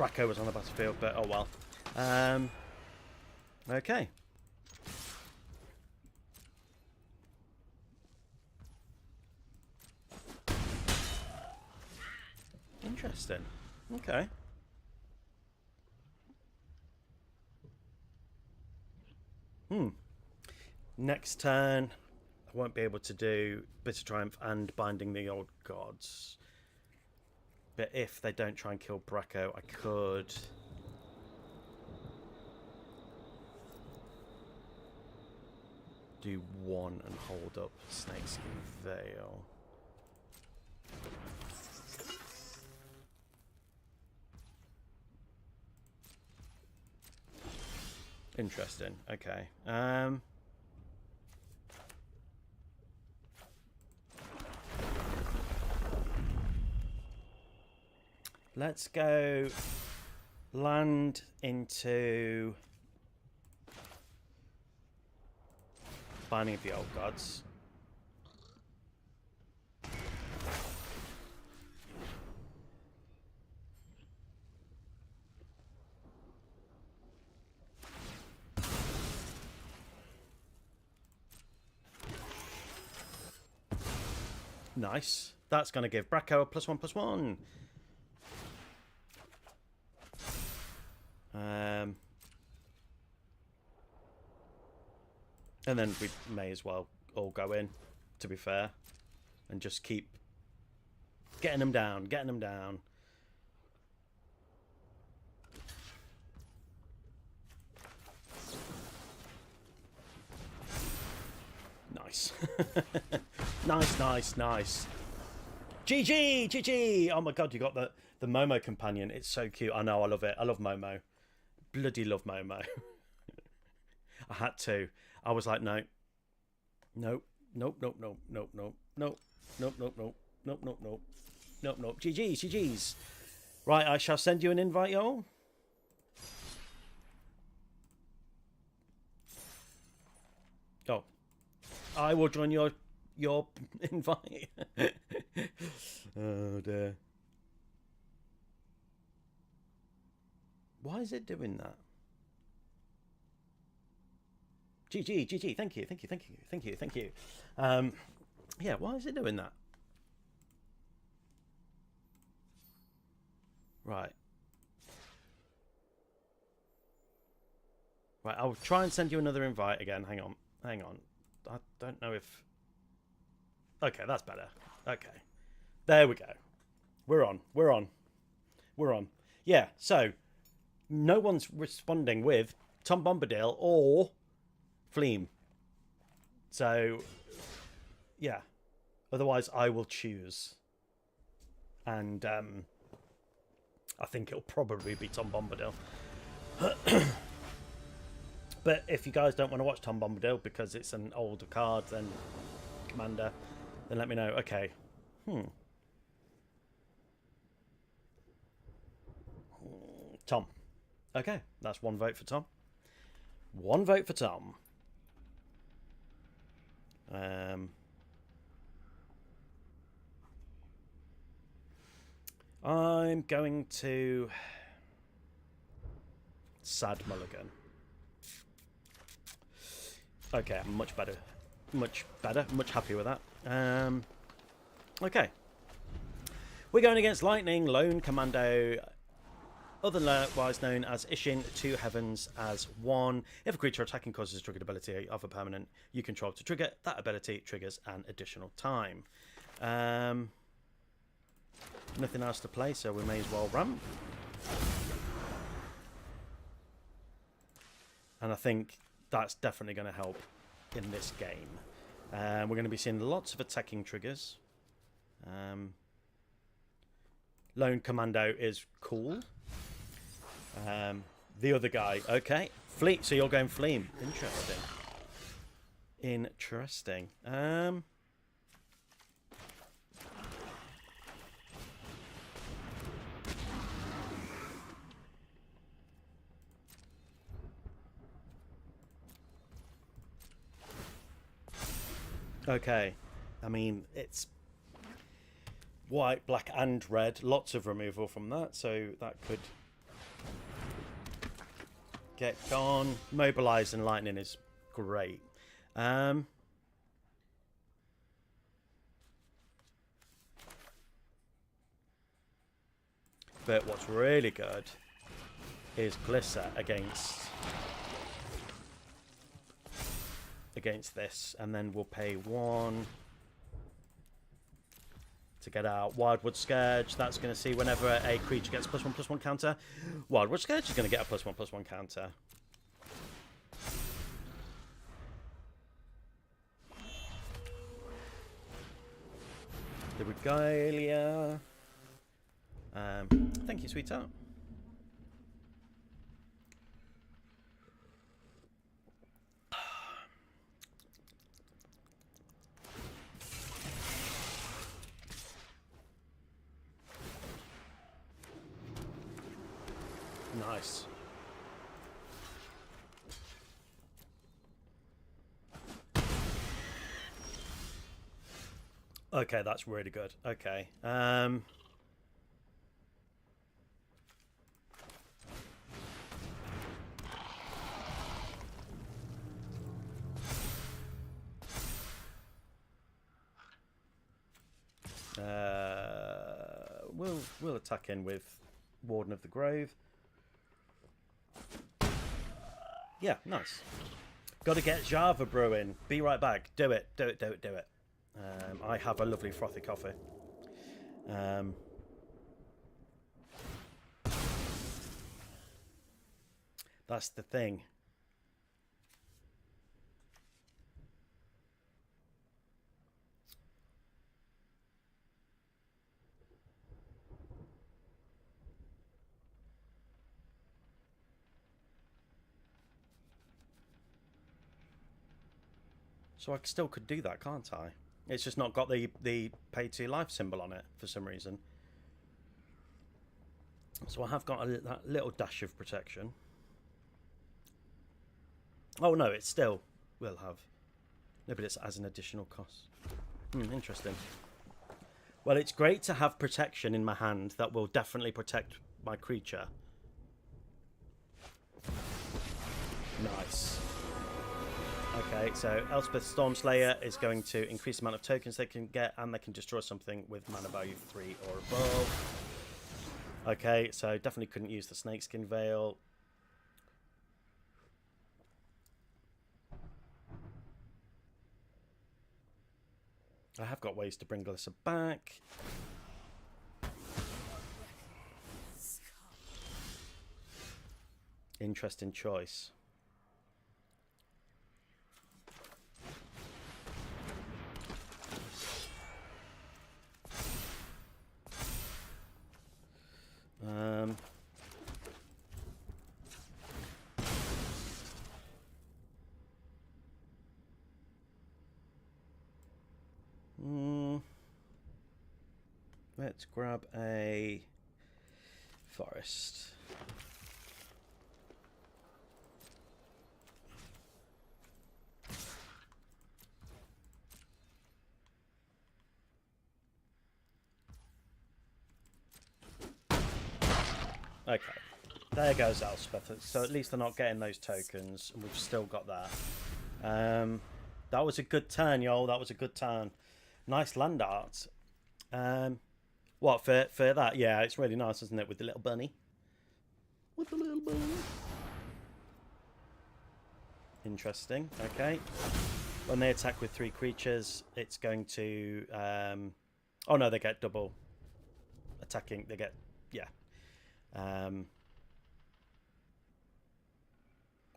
Brako was on the battlefield, but oh well. Okay. Interesting. Okay. Next turn, I won't be able to do Bitter Triumph and Binding the Old Gods. But if they don't try and kill Brako, I could... do one and hold up Snakeskin Veil. Interesting. Okay. Let's go land into Binding of the Old Gods. Nice. That's going to give Brako a +1/+1. And then we may as well all go in, to be fair, and just keep getting them down, getting them down. Nice. Nice. GG! Oh my god, you got the Momo companion. It's so cute. I know, I love it. I love Momo. Bloody love Momo. I had to. I was like, no. Nope. GG's. Right, I shall send you an invite, y'all. Oh. I will join your invite. Oh dear. Why is it doing that? GG. Thank you. Yeah, why is it doing that? Right. I'll try and send you another invite again. Hang on. I don't know if... Okay, that's better. Okay. There we go. We're on. Yeah, so no one's responding with Tom Bombadil or Fleam. So, yeah. Otherwise, I will choose. And I think it'll probably be Tom Bombadil. But if you guys don't want to watch Tom Bombadil because it's an older card than Commander, then let me know. Okay. Tom. Okay, that's one vote for Tom. One vote for Tom. I'm going to Sad Mulligan. Okay, I'm much better, much happier with that. Okay, we're going against Lightning Lone Commando, otherwise known as Ishin, 2 heavens as 1. If a creature attacking causes a triggered ability of a permanent you control to trigger, that ability triggers an additional time. Nothing else to play, so we may as well ramp. And I think that's definitely going to help in this game. We're going to be seeing lots of attacking triggers. Lone Commando is cool. The other guy, okay. Fleet, so you're going Fleam. Interesting. Okay, I mean, it's white, black and red. Lots of removal from that, so that could get gone. Mobilize and lightning is great. But what's really good is Glisser against this, and then we'll pay 1 to get out. Wildwood Scourge, that's going to see whenever a creature gets +1/+1 counter. Wildwood Scourge is going to get a +1/+1 counter. The Regalia. Thank you, sweetheart. Nice. Okay, that's really good. Okay. We'll attack in with Warden of the Grove. Yeah, nice. Got to get Java brewing. Be right back. Do it. Do it. Do it. Do it. I have a lovely frothy coffee. That's the thing. So I still could do that, can't I? It's just not got the pay to life symbol on it for some reason. So I have got that little dash of protection. Oh no, it still will have. No, but it's as an additional cost. Interesting. Well, it's great to have protection in my hand that will definitely protect my creature. Nice. Okay, so Elspeth Stormslayer is going to increase the amount of tokens they can get, and they can destroy something with mana value 3 or above. Okay, so definitely couldn't use the Snakeskin Veil. I have got ways to bring Glisser back. Interesting choice. Let's grab a forest. Okay, there goes Elspeth. So at least they're not getting those tokens, and we've still got that. That was a good turn, y'all. That was a good turn. Nice land art. What for that? Yeah, it's really nice, isn't it? With the little bunny. With the little bunny. Interesting. Okay. When they attack with 3 creatures, it's going to. Oh no, they get double attacking. They get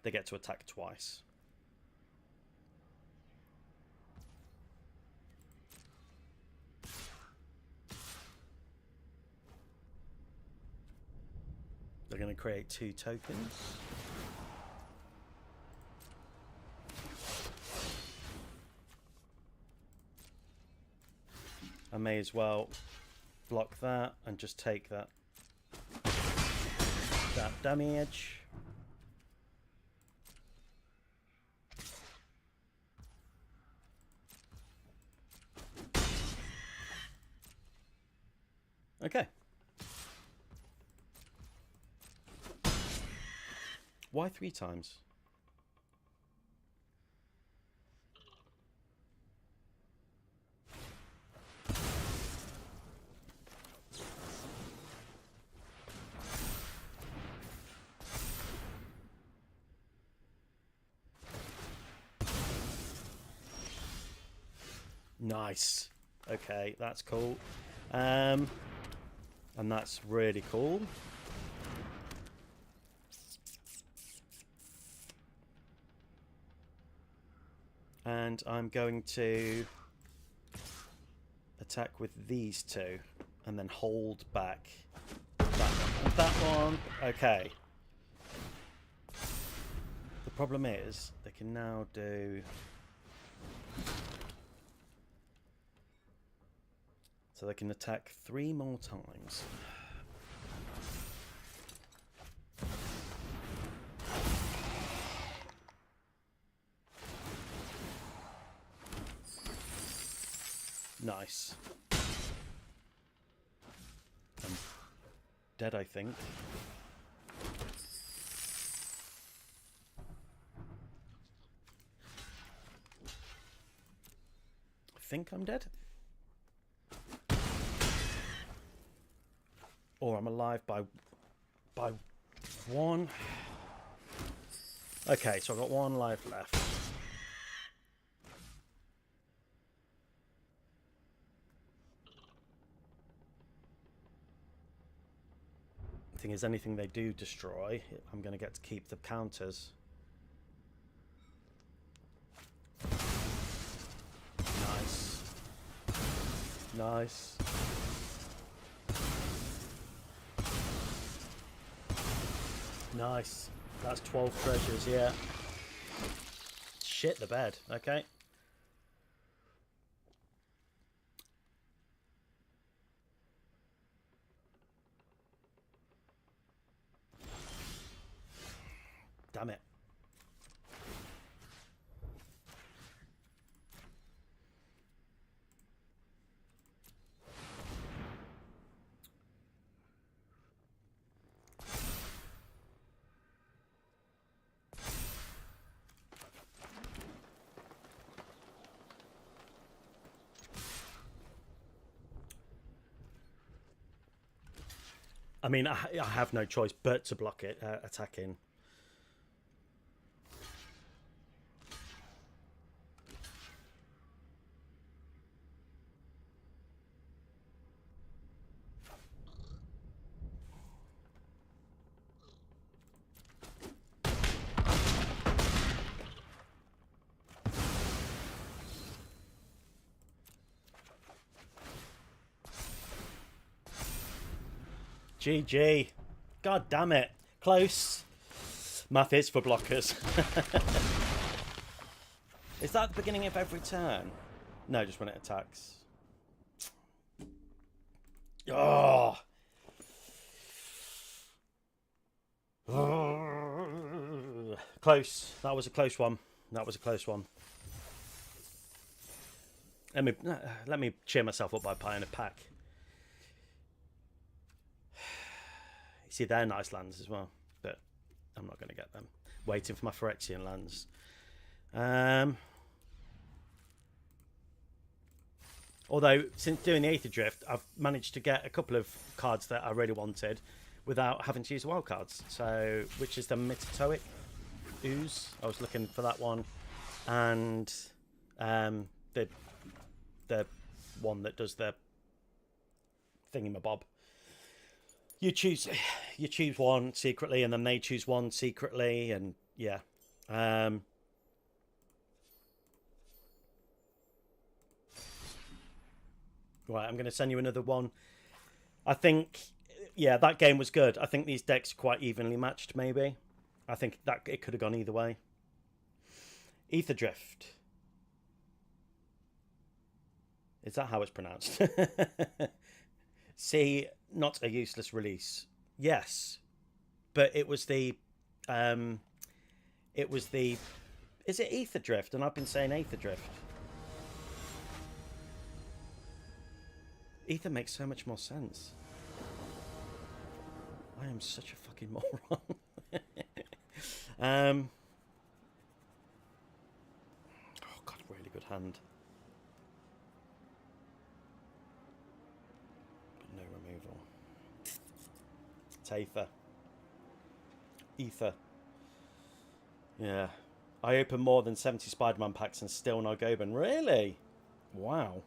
they get to attack twice. They're going to create 2 tokens. I may as well block that and just take that damage. Okay. Why 3 times? Nice. Okay, that's cool. And that's really cool. And I'm going to attack with these 2 and then hold back that one and that one. Okay. The problem is they can now do... So they can attack 3 more times. Nice. I'm dead, I think. I think I'm dead. Or I'm alive by 1. Okay, so I've got 1 life left. Thing is, anything they do destroy, I'm going to get to keep the counters. Nice. Nice. Nice. That's 12 treasures, yeah. Shit the bed, okay. Damn it. I mean, I have no choice but to block it, attacking. GG. God damn it. Close. Math is for blockers. Is that the beginning of every turn? No, just when it attacks. Oh. Close. That was a close one. That was a close one. Let me cheer myself up by buying a pack. See, they're nice lands as well, but I'm not going to get them. Waiting for my Phyrexian lands. Although, since doing the Aether Drift, I've managed to get a couple of cards that I really wanted without having to use wild cards. So, which is the Mitotoic Ooze. I was looking for that one. And the one that does the thingamabob. You choose one secretly, and then they choose one secretly, and yeah. Right, I'm going to send you another one. I think, yeah, that game was good. I think these decks are quite evenly matched, maybe. I think that it could have gone either way. Aether Drift. Is that how it's pronounced? See, not a useless release. Yes, but it was the is it Aether Drift? And I've been saying Aether Drift. Aether makes so much more sense. I am such a fucking moron. Oh god, really good hand. But no removal. It's Aether. Ether. Yeah. I opened more than 70 Spider-Man packs and still no Goban. Really? Wow.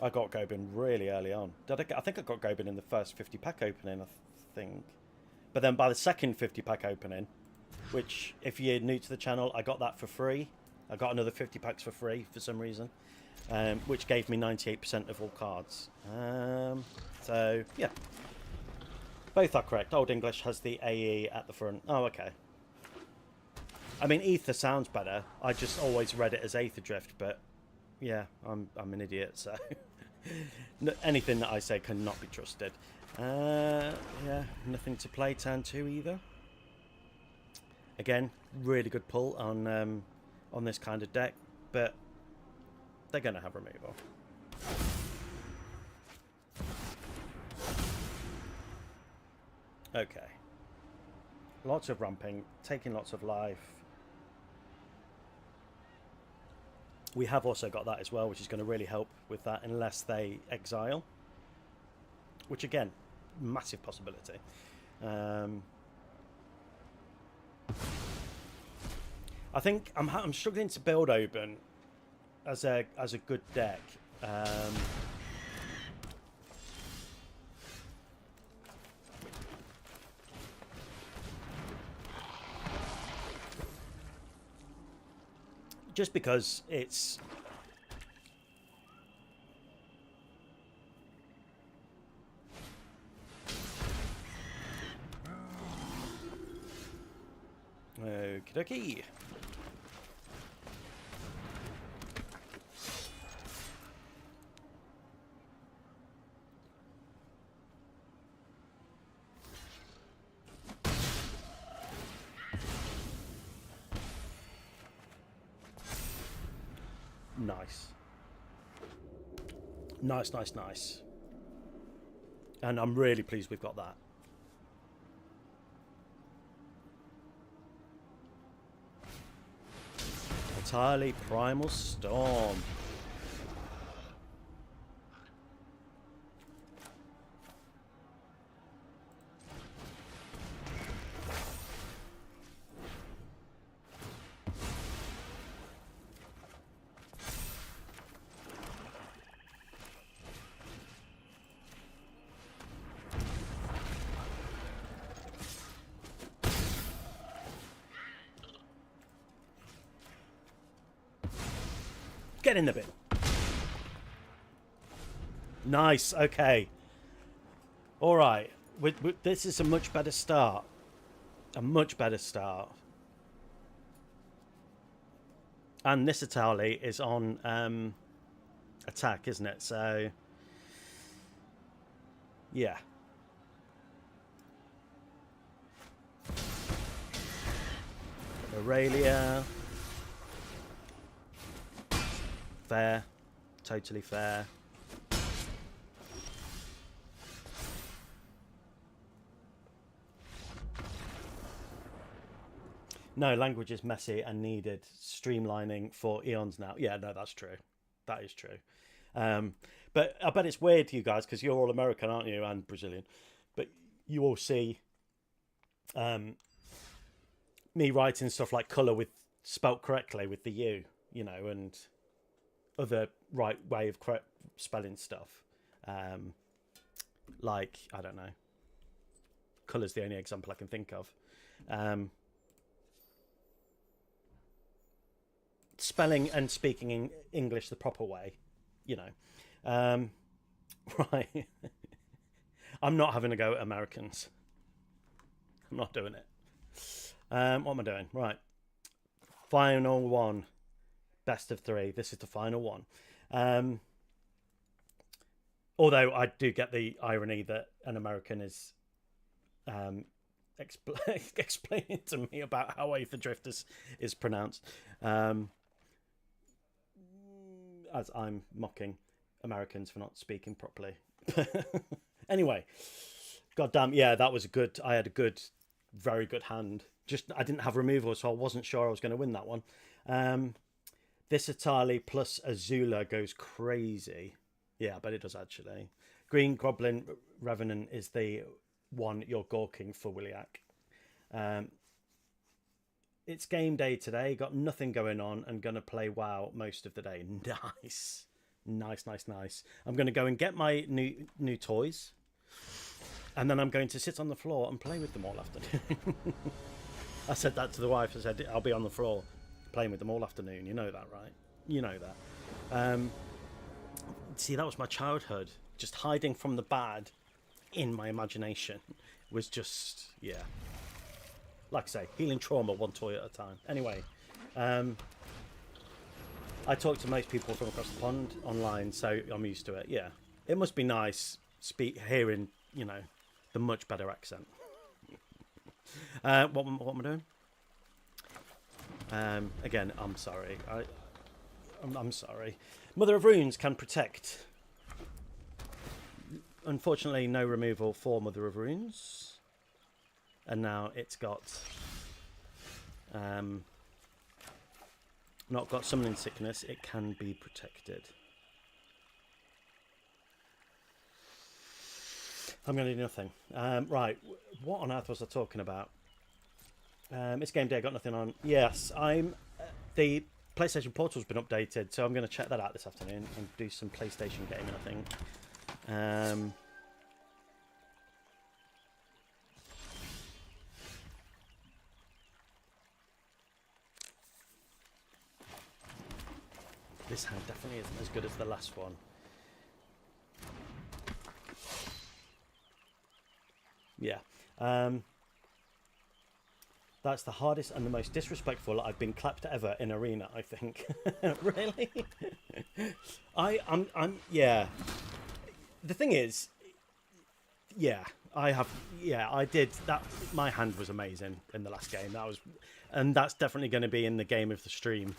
I got Goban really early on. I think I got Goban in the first 50 pack opening, I think. But then by the second 50 pack opening, which if you're new to the channel, I got that for free. I got another 50 packs for free for some reason, which gave me 98% of all cards. So, yeah. Both are correct. Old English has the AE at the front. Oh, okay. I mean, Ether sounds better. I just always read it as Aether Drift, but yeah, I'm an idiot, so anything that I say cannot be trusted. Yeah, nothing to play turn 2 either. Again, really good pull on this kind of deck, but they're going to have removal. Okay. Lots of ramping, taking lots of life. We have also got that as well, which is going to really help with that unless they exile. Which again, massive possibility. I think I'm struggling to build Oban as a good deck. Just because it's okie dokie. Nice. And I'm really pleased we've got that. Entirely Primal Storm. Get in the bin. Nice. Okay. All right. This is a much better start. A much better start. And this Atali is on attack, isn't it? So, yeah. Aurelia. Fair. Totally fair. No, language is messy and needed streamlining for eons now. Yeah, no, that's true. That is true. But I bet it's weird to you guys because you're all American, aren't you? And Brazilian. But you all see me writing stuff like colour with spelt correctly with the U, you know, and other right way of correct spelling stuff. Like, I don't know. Colour's the only example I can think of. Spelling and speaking in English the proper way, you know. Right. I'm not having a go at Americans. I'm not doing it. What am I doing? Right. Final one. Best of 3. This is the final one. Although I do get the irony that an American is explaining to me about how Aether Drift is pronounced. As I'm mocking Americans for not speaking properly. Anyway, goddamn, yeah, that was a good. I had a good, very good hand. Just I didn't have removal, so I wasn't sure I was going to win that one. This Atali plus Azula goes crazy. Yeah, but it does actually. Green Goblin Revenant is the one you're gawking for, Williak. It's game day today. Got nothing going on and going to play WoW most of the day. Nice. Nice. I'm going to go and get my new toys. And then I'm going to sit on the floor and play with them all afternoon. I said that to the wife. I said, I'll be on the floor playing with them all afternoon. You know that, right? You know that. See, that was my childhood. Just hiding from the bad in my imagination was just, yeah. Like I say, healing trauma one toy at a time. Anyway, I talk to most people from across the pond online, so I'm used to it. Yeah, it must be nice hearing, you know, the much better accent. What am I doing? Again, I'm sorry. I'm sorry. Mother of Runes can protect. Unfortunately, no removal for Mother of Runes. And now it's got not got summoning sickness. It can be protected. I'm going to do nothing. Right, what on earth was I talking about? It's game day. I got nothing on. Yes, the PlayStation Portal's been updated, so I'm going to check that out this afternoon and do some PlayStation gaming, I think. This hand definitely isn't as good as the last one. Yeah. That's the hardest and the most disrespectful I've been clapped ever in arena, I think. Really? I'm yeah. The thing is, yeah, I did that. My hand was amazing in the last game. And that's definitely going to be in the game of the stream.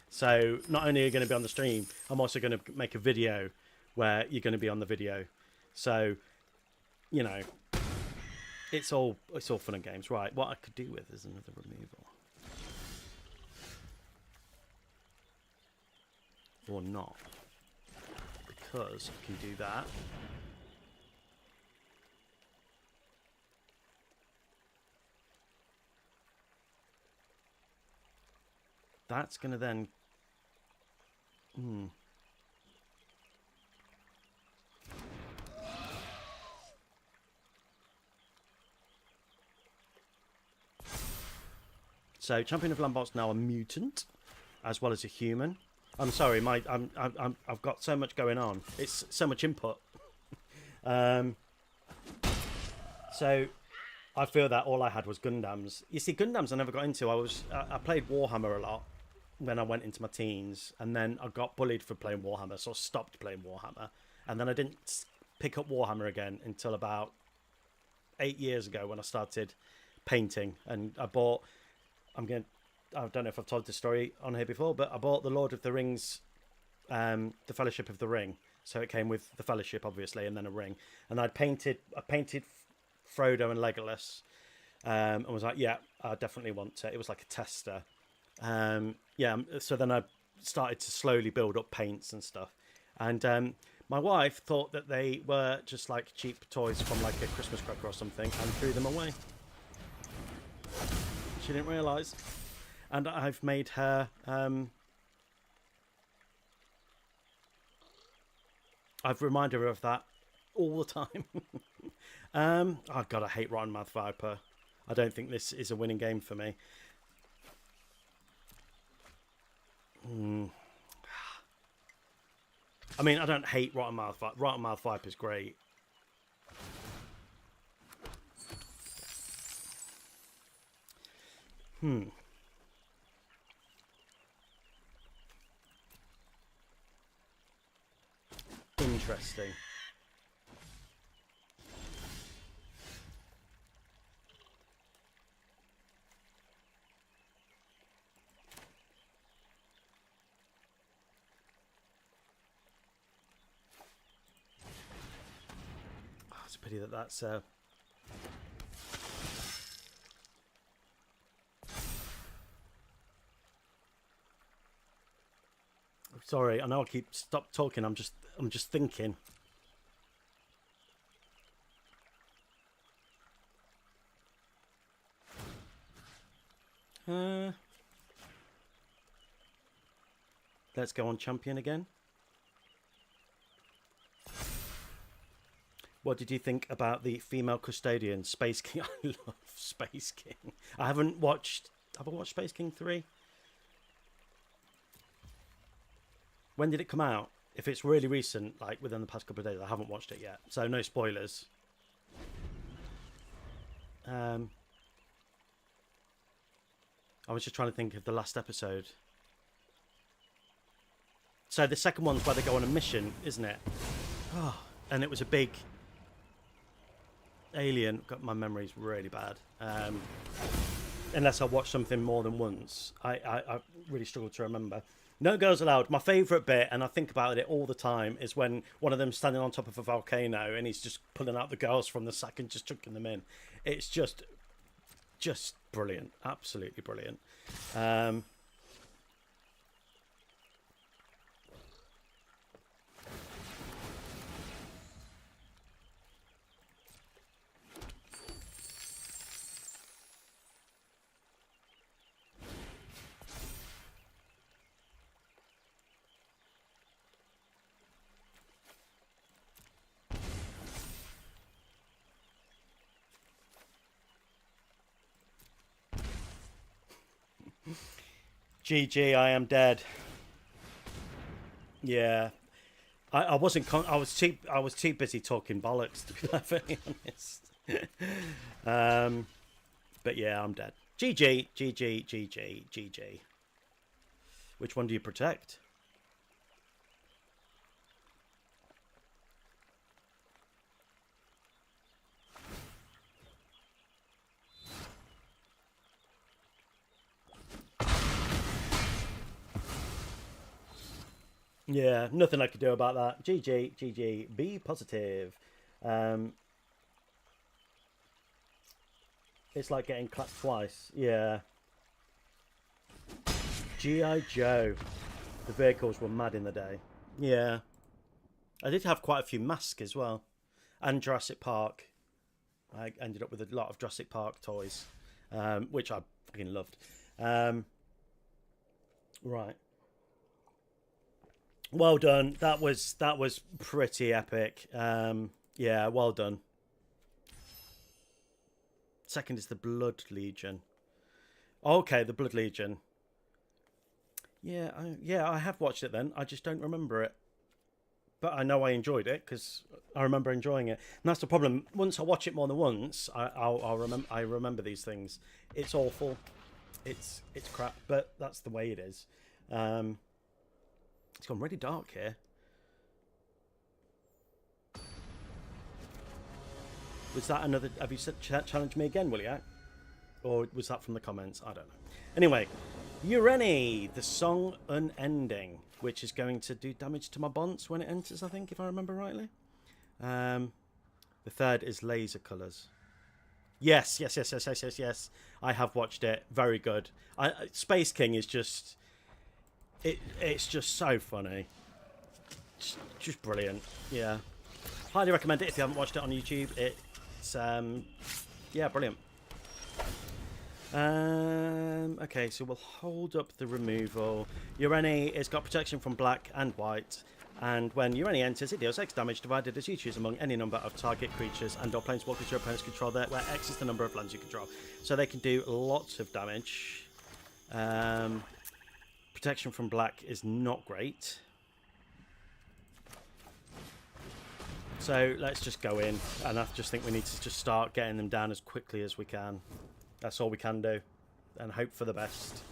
So not only are you going to be on the stream, I'm also going to make a video where you're going to be on the video. So, you know, it's all fun and games. Right, what I could do with is another removal. Or not. Because I can do that. That's going to then... So, Champion of Lambholt's now a mutant, as well as a human. I'm sorry, I've got so much going on. It's so much input. So, I feel that all I had was Gundams. You see, Gundams I never got into. I played Warhammer a lot when I went into my teens, and then I got bullied for playing Warhammer, so I stopped playing Warhammer. And then I didn't pick up Warhammer again until about 8 years ago when I started painting. And I bought... I don't know if I've told this story on here before, but I bought the Lord of the Rings, the Fellowship of the Ring. So it came with the Fellowship, obviously, and then a ring. And I painted Frodo and Legolas, and was like, yeah, I definitely want it. It was like a tester. Yeah, so then I started to slowly build up paints and stuff. And my wife thought that they were just like cheap toys from like a Christmas cracker or something, and threw them away. She didn't realise. And I've made her... I've reminded her of that all the time. Oh, God, I hate Rotten Mouth Viper. I don't think this is a winning game for me. I mean, I don't hate Rotten Mouth Viper. Rotten Mouth Viper is great. Interesting. pity that that's... Sorry, I know I keep stop talking. I'm just thinking. Let's go on Champion again. What did you think about the female custodian, Space King? I love Space King. I haven't watched... Have I watched Space King 3? When did it come out? If it's really recent, like within the past couple of days, I haven't watched it yet. So no spoilers. I was just trying to think of the last episode. So the second one's where they go on a mission, isn't it? Oh, and it was a big alien. God, my memory's really bad. Unless I watched something more than once. I really struggle to remember. No Girls Allowed. My favourite bit, and I think about it all the time, is when one of them's standing on top of a volcano and he's just pulling out the girls from the sack and just chucking them in. It's just brilliant. Absolutely brilliant. GG, I am dead. Yeah, I wasn't. I was too busy talking bollocks, to be perfectly honest. But yeah, I'm dead. GG, GG, GG, GG. Which one do you protect? Yeah, nothing I could do about that. GG, GG, be positive. It's like getting clapped twice. Yeah. G.I. Joe. The vehicles were mad in the day. Yeah. I did have quite a few masks as well. And Jurassic Park. I ended up with a lot of Jurassic Park toys. Which I fucking loved. Right. Well done. That was pretty epic. Yeah, well done. Second is the Blood Legion. Okay, the Blood Legion. Yeah, I have watched it then. I just don't remember it. But I know I enjoyed it because I remember enjoying it. And that's the problem. Once I watch it more than once, I remember these things. It's awful. It's crap, but that's the way it is. It's gone really dark here. Was that another... Have you challenged me again, Williak? Or was that from the comments? I don't know. Anyway, Ureni, the Song Unending, which is going to do damage to my bonds when it enters, I think, if I remember rightly. The third is Laser Colours. Yes. I have watched it. Very good. Space King is just... It's just so funny. Just brilliant. Yeah. Highly recommend it if you haven't watched it on YouTube. It's yeah, brilliant. Okay, so we'll hold up the removal. Ureni has got protection from black and white, and when Ureni enters, it deals X damage divided as you choose among any number of target creatures and or planeswalkers your opponents control there, where X is the number of lands you control. So they can do lots of damage. Protection from black is not great. So let's just go in, and I just think we need to just start getting them down as quickly as we can. That's all we can do, and hope for the best.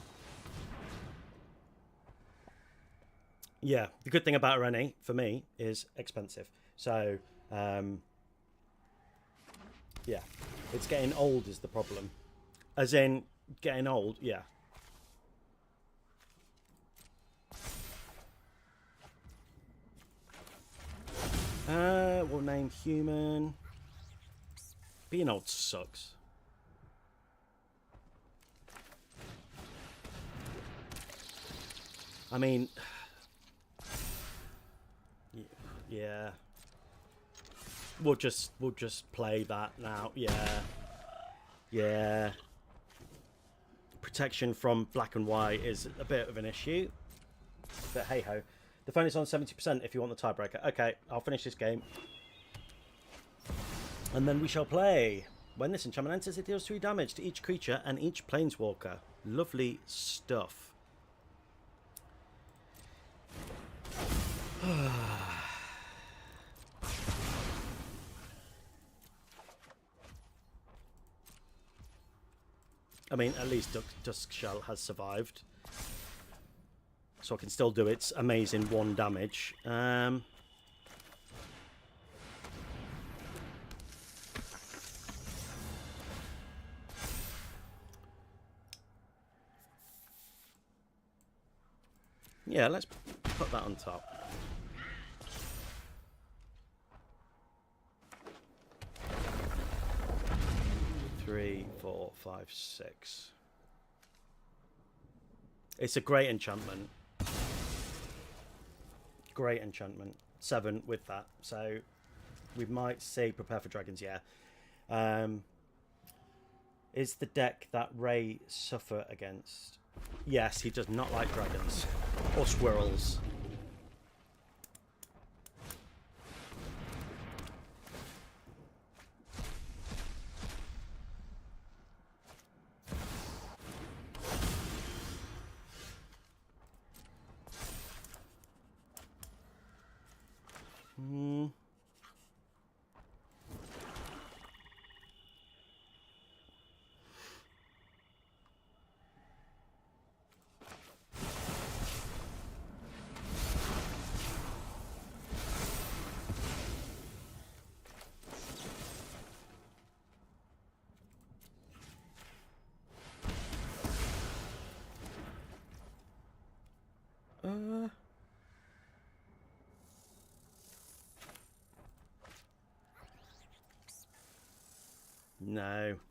Yeah, the good thing about Ureni, for me, is expensive. So, yeah, it's getting old is the problem. As in, getting old, yeah. We'll name human. Being old sucks. I mean, yeah. We'll just play that now. Yeah. Yeah. Protection from black and white is a bit of an issue. But hey ho. The phone is on 70% if you want the tiebreaker. Okay, I'll finish this game. And then we shall play. When this enchantment enters, it deals 3 damage to each creature and each planeswalker. Lovely stuff. I mean, at least Duskshell has survived. So I can still do its amazing 1 damage. Yeah, let's put that on top. Three, 4, 5, 6. It's a great enchantment. Great enchantment. 7 with that. So we might say prepare for dragons, yeah. Is the deck that Ray suffer against? Yes, he does not like dragons. Or squirrels.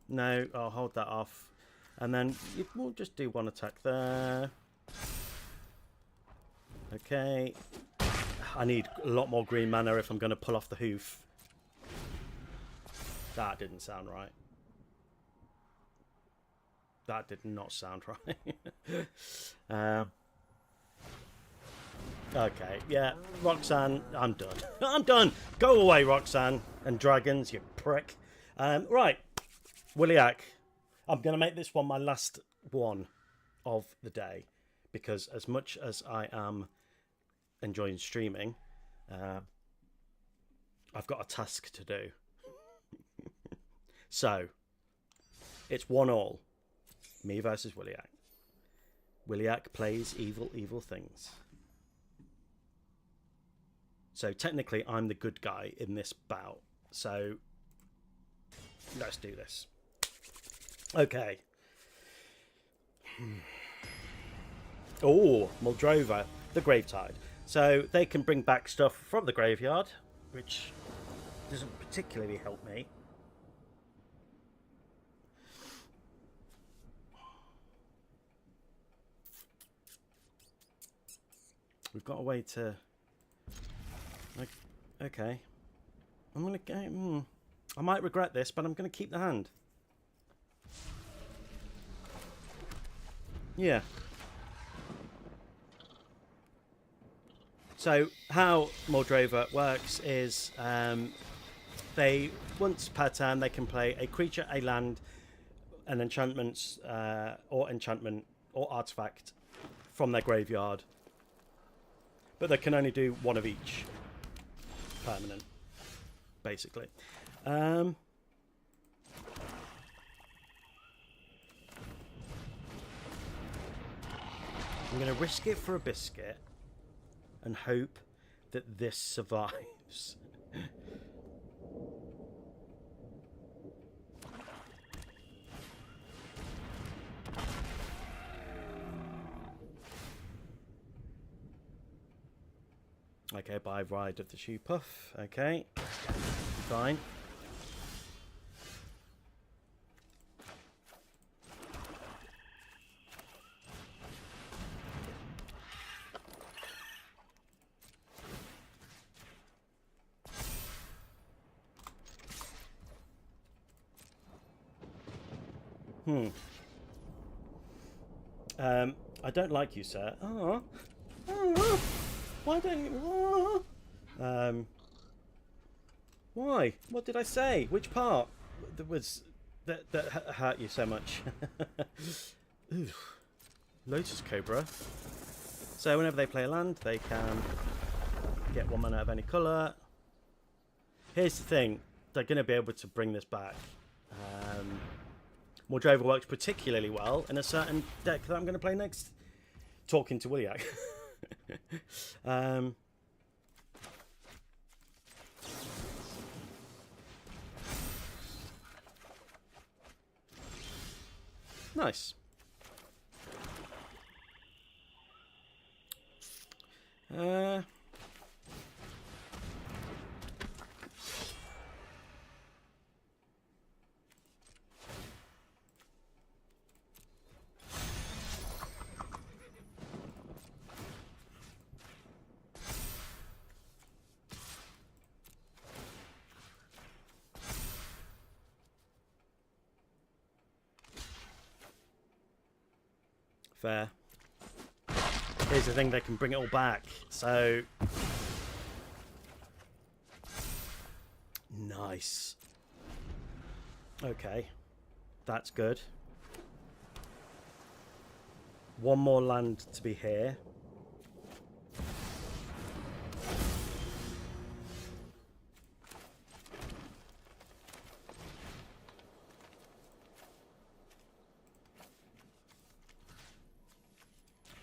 No, I'll hold that off. And then we'll just do 1 attack there. Okay. I need a lot more green mana if I'm going to pull off the hoof. That didn't sound right. That did not sound right. Okay, yeah, Roxanne, I'm done. I'm done. Go away, Roxanne and dragons, you prick. Right, Williak. I'm going to make this one my last one of the day, because as much as I am enjoying streaming, I've got a task to do. So, it's 1-1. Me versus Williak. Williak plays evil things. So technically, I'm the good guy in this bout. So let's do this. Okay. Oh, Muldrova, the Gravetide. So they can bring back stuff from the graveyard, which doesn't particularly help me. We've got a way to... Okay. I'm going to go... I might regret this, but I'm going to keep the hand. Yeah. So, how Muldrova works is... they, once per turn, they can play a creature, a land, an enchantment, or artifact from their graveyard. But they can only do 1 of each. Permanent, basically. I'm going to risk it for a biscuit and hope that this survives. Okay, by Ride of the Shoe Puff. Okay, fine. I don't like you, sir. Oh. Oh. Why don't you... Oh. Why? What did I say? Which part that hurt you so much? Lotus Cobra. So whenever they play a land, they can get 1 mana of any colour. Here's the thing. They're going to be able to bring this back. Moldrova works particularly well in a certain deck that I'm going to play next. Talking to Williak. Nice. Fair. Here's the thing, they can bring it all back. So nice. Okay. That's good. 1 more land to be here.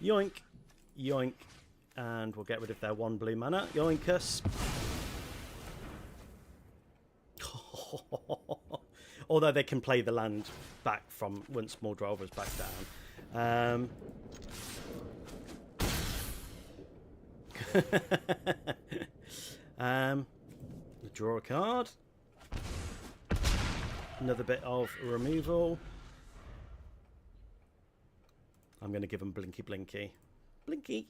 Yoink, yoink, and we'll get rid of their 1 blue mana. Yoinkus. Although they can play the land back from once Moldrova's back down. Draw a card. Another bit of removal. I'm going to give him Blinky Blinky. Blinky.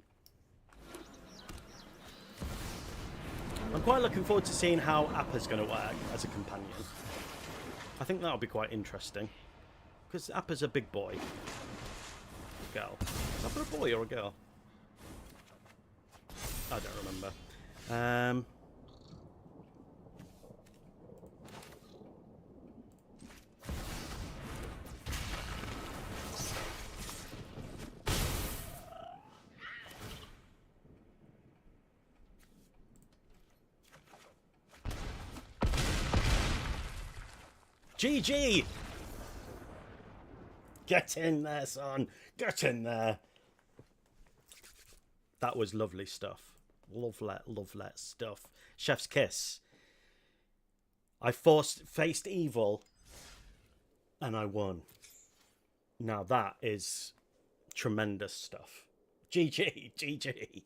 I'm quite looking forward to seeing how Appa's going to work as a companion. I think that'll be quite interesting. Because Appa's a big boy. Girl. Is Appa a boy or a girl? I don't remember. GG! Get in there, son. Get in there. That was lovely stuff. Lovely, lovely stuff. Chef's kiss. I faced evil and I won. Now that is tremendous stuff. GG, GG.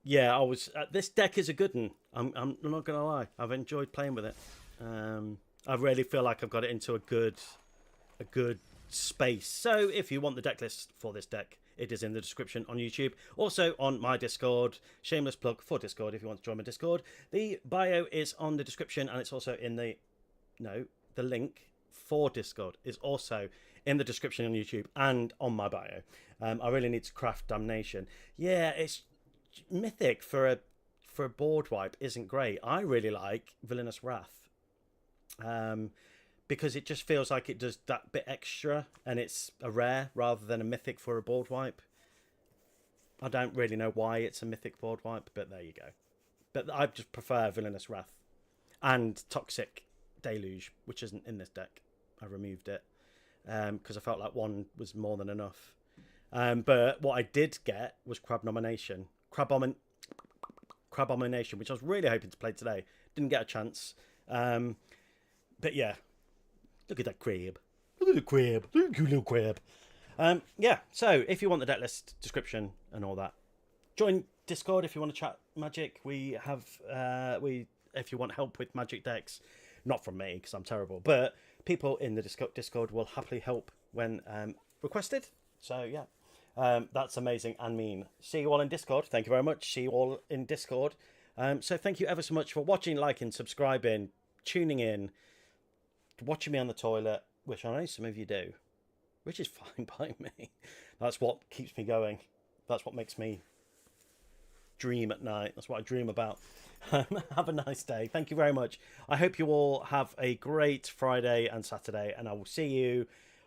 Yeah, this deck is a good one. I'm not gonna lie. I've enjoyed playing with it. I really feel like I've got it into a good space. So if you want the deck list for this deck, it is in the description on YouTube. Also on my Discord. Shameless plug for Discord if you want to join my Discord. The bio is on the description, and it's also in the link for Discord is also in the description on YouTube and on my bio. I really need to craft Damnation. Yeah, it's Mythic for a board wipe isn't great. I really like Villainous Wrath because it just feels like it does that bit extra, and it's a rare rather than a mythic for a board wipe. I don't really know why it's a mythic board wipe, but there you go. But I just prefer Villainous Wrath and Toxic Deluge, which isn't in this deck. I removed it because I felt like one was more than enough. But what I did get was Crabomination, which I was really hoping to play today. Didn't get a chance. But yeah, look at that crab. Look at the crab. Look at the little crab. Yeah, so if you want the deck list, description and all that, join Discord if you want to chat Magic. We have, if you want help with Magic decks, not from me because I'm terrible, but people in the Discord will happily help when requested. So yeah. That's amazing and mean. See you all in Discord. Thank you very much. See you all in Discord. So thank you ever so much for watching, liking, subscribing, tuning in. watching me on the toilet, which I know some of you do, which is fine by me. That's what keeps me going. That's what makes me dream at night. That's what I dream about. Have a nice day. Thank you very much. I hope you all have a great Friday and Saturday, and I will see you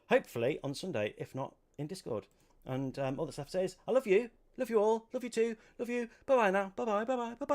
hopefully on Sunday, if not in Discord. And all that's left to say is I love you. Love you all. Love you too. Love you. Bye bye now. Bye bye. Bye bye. Bye bye.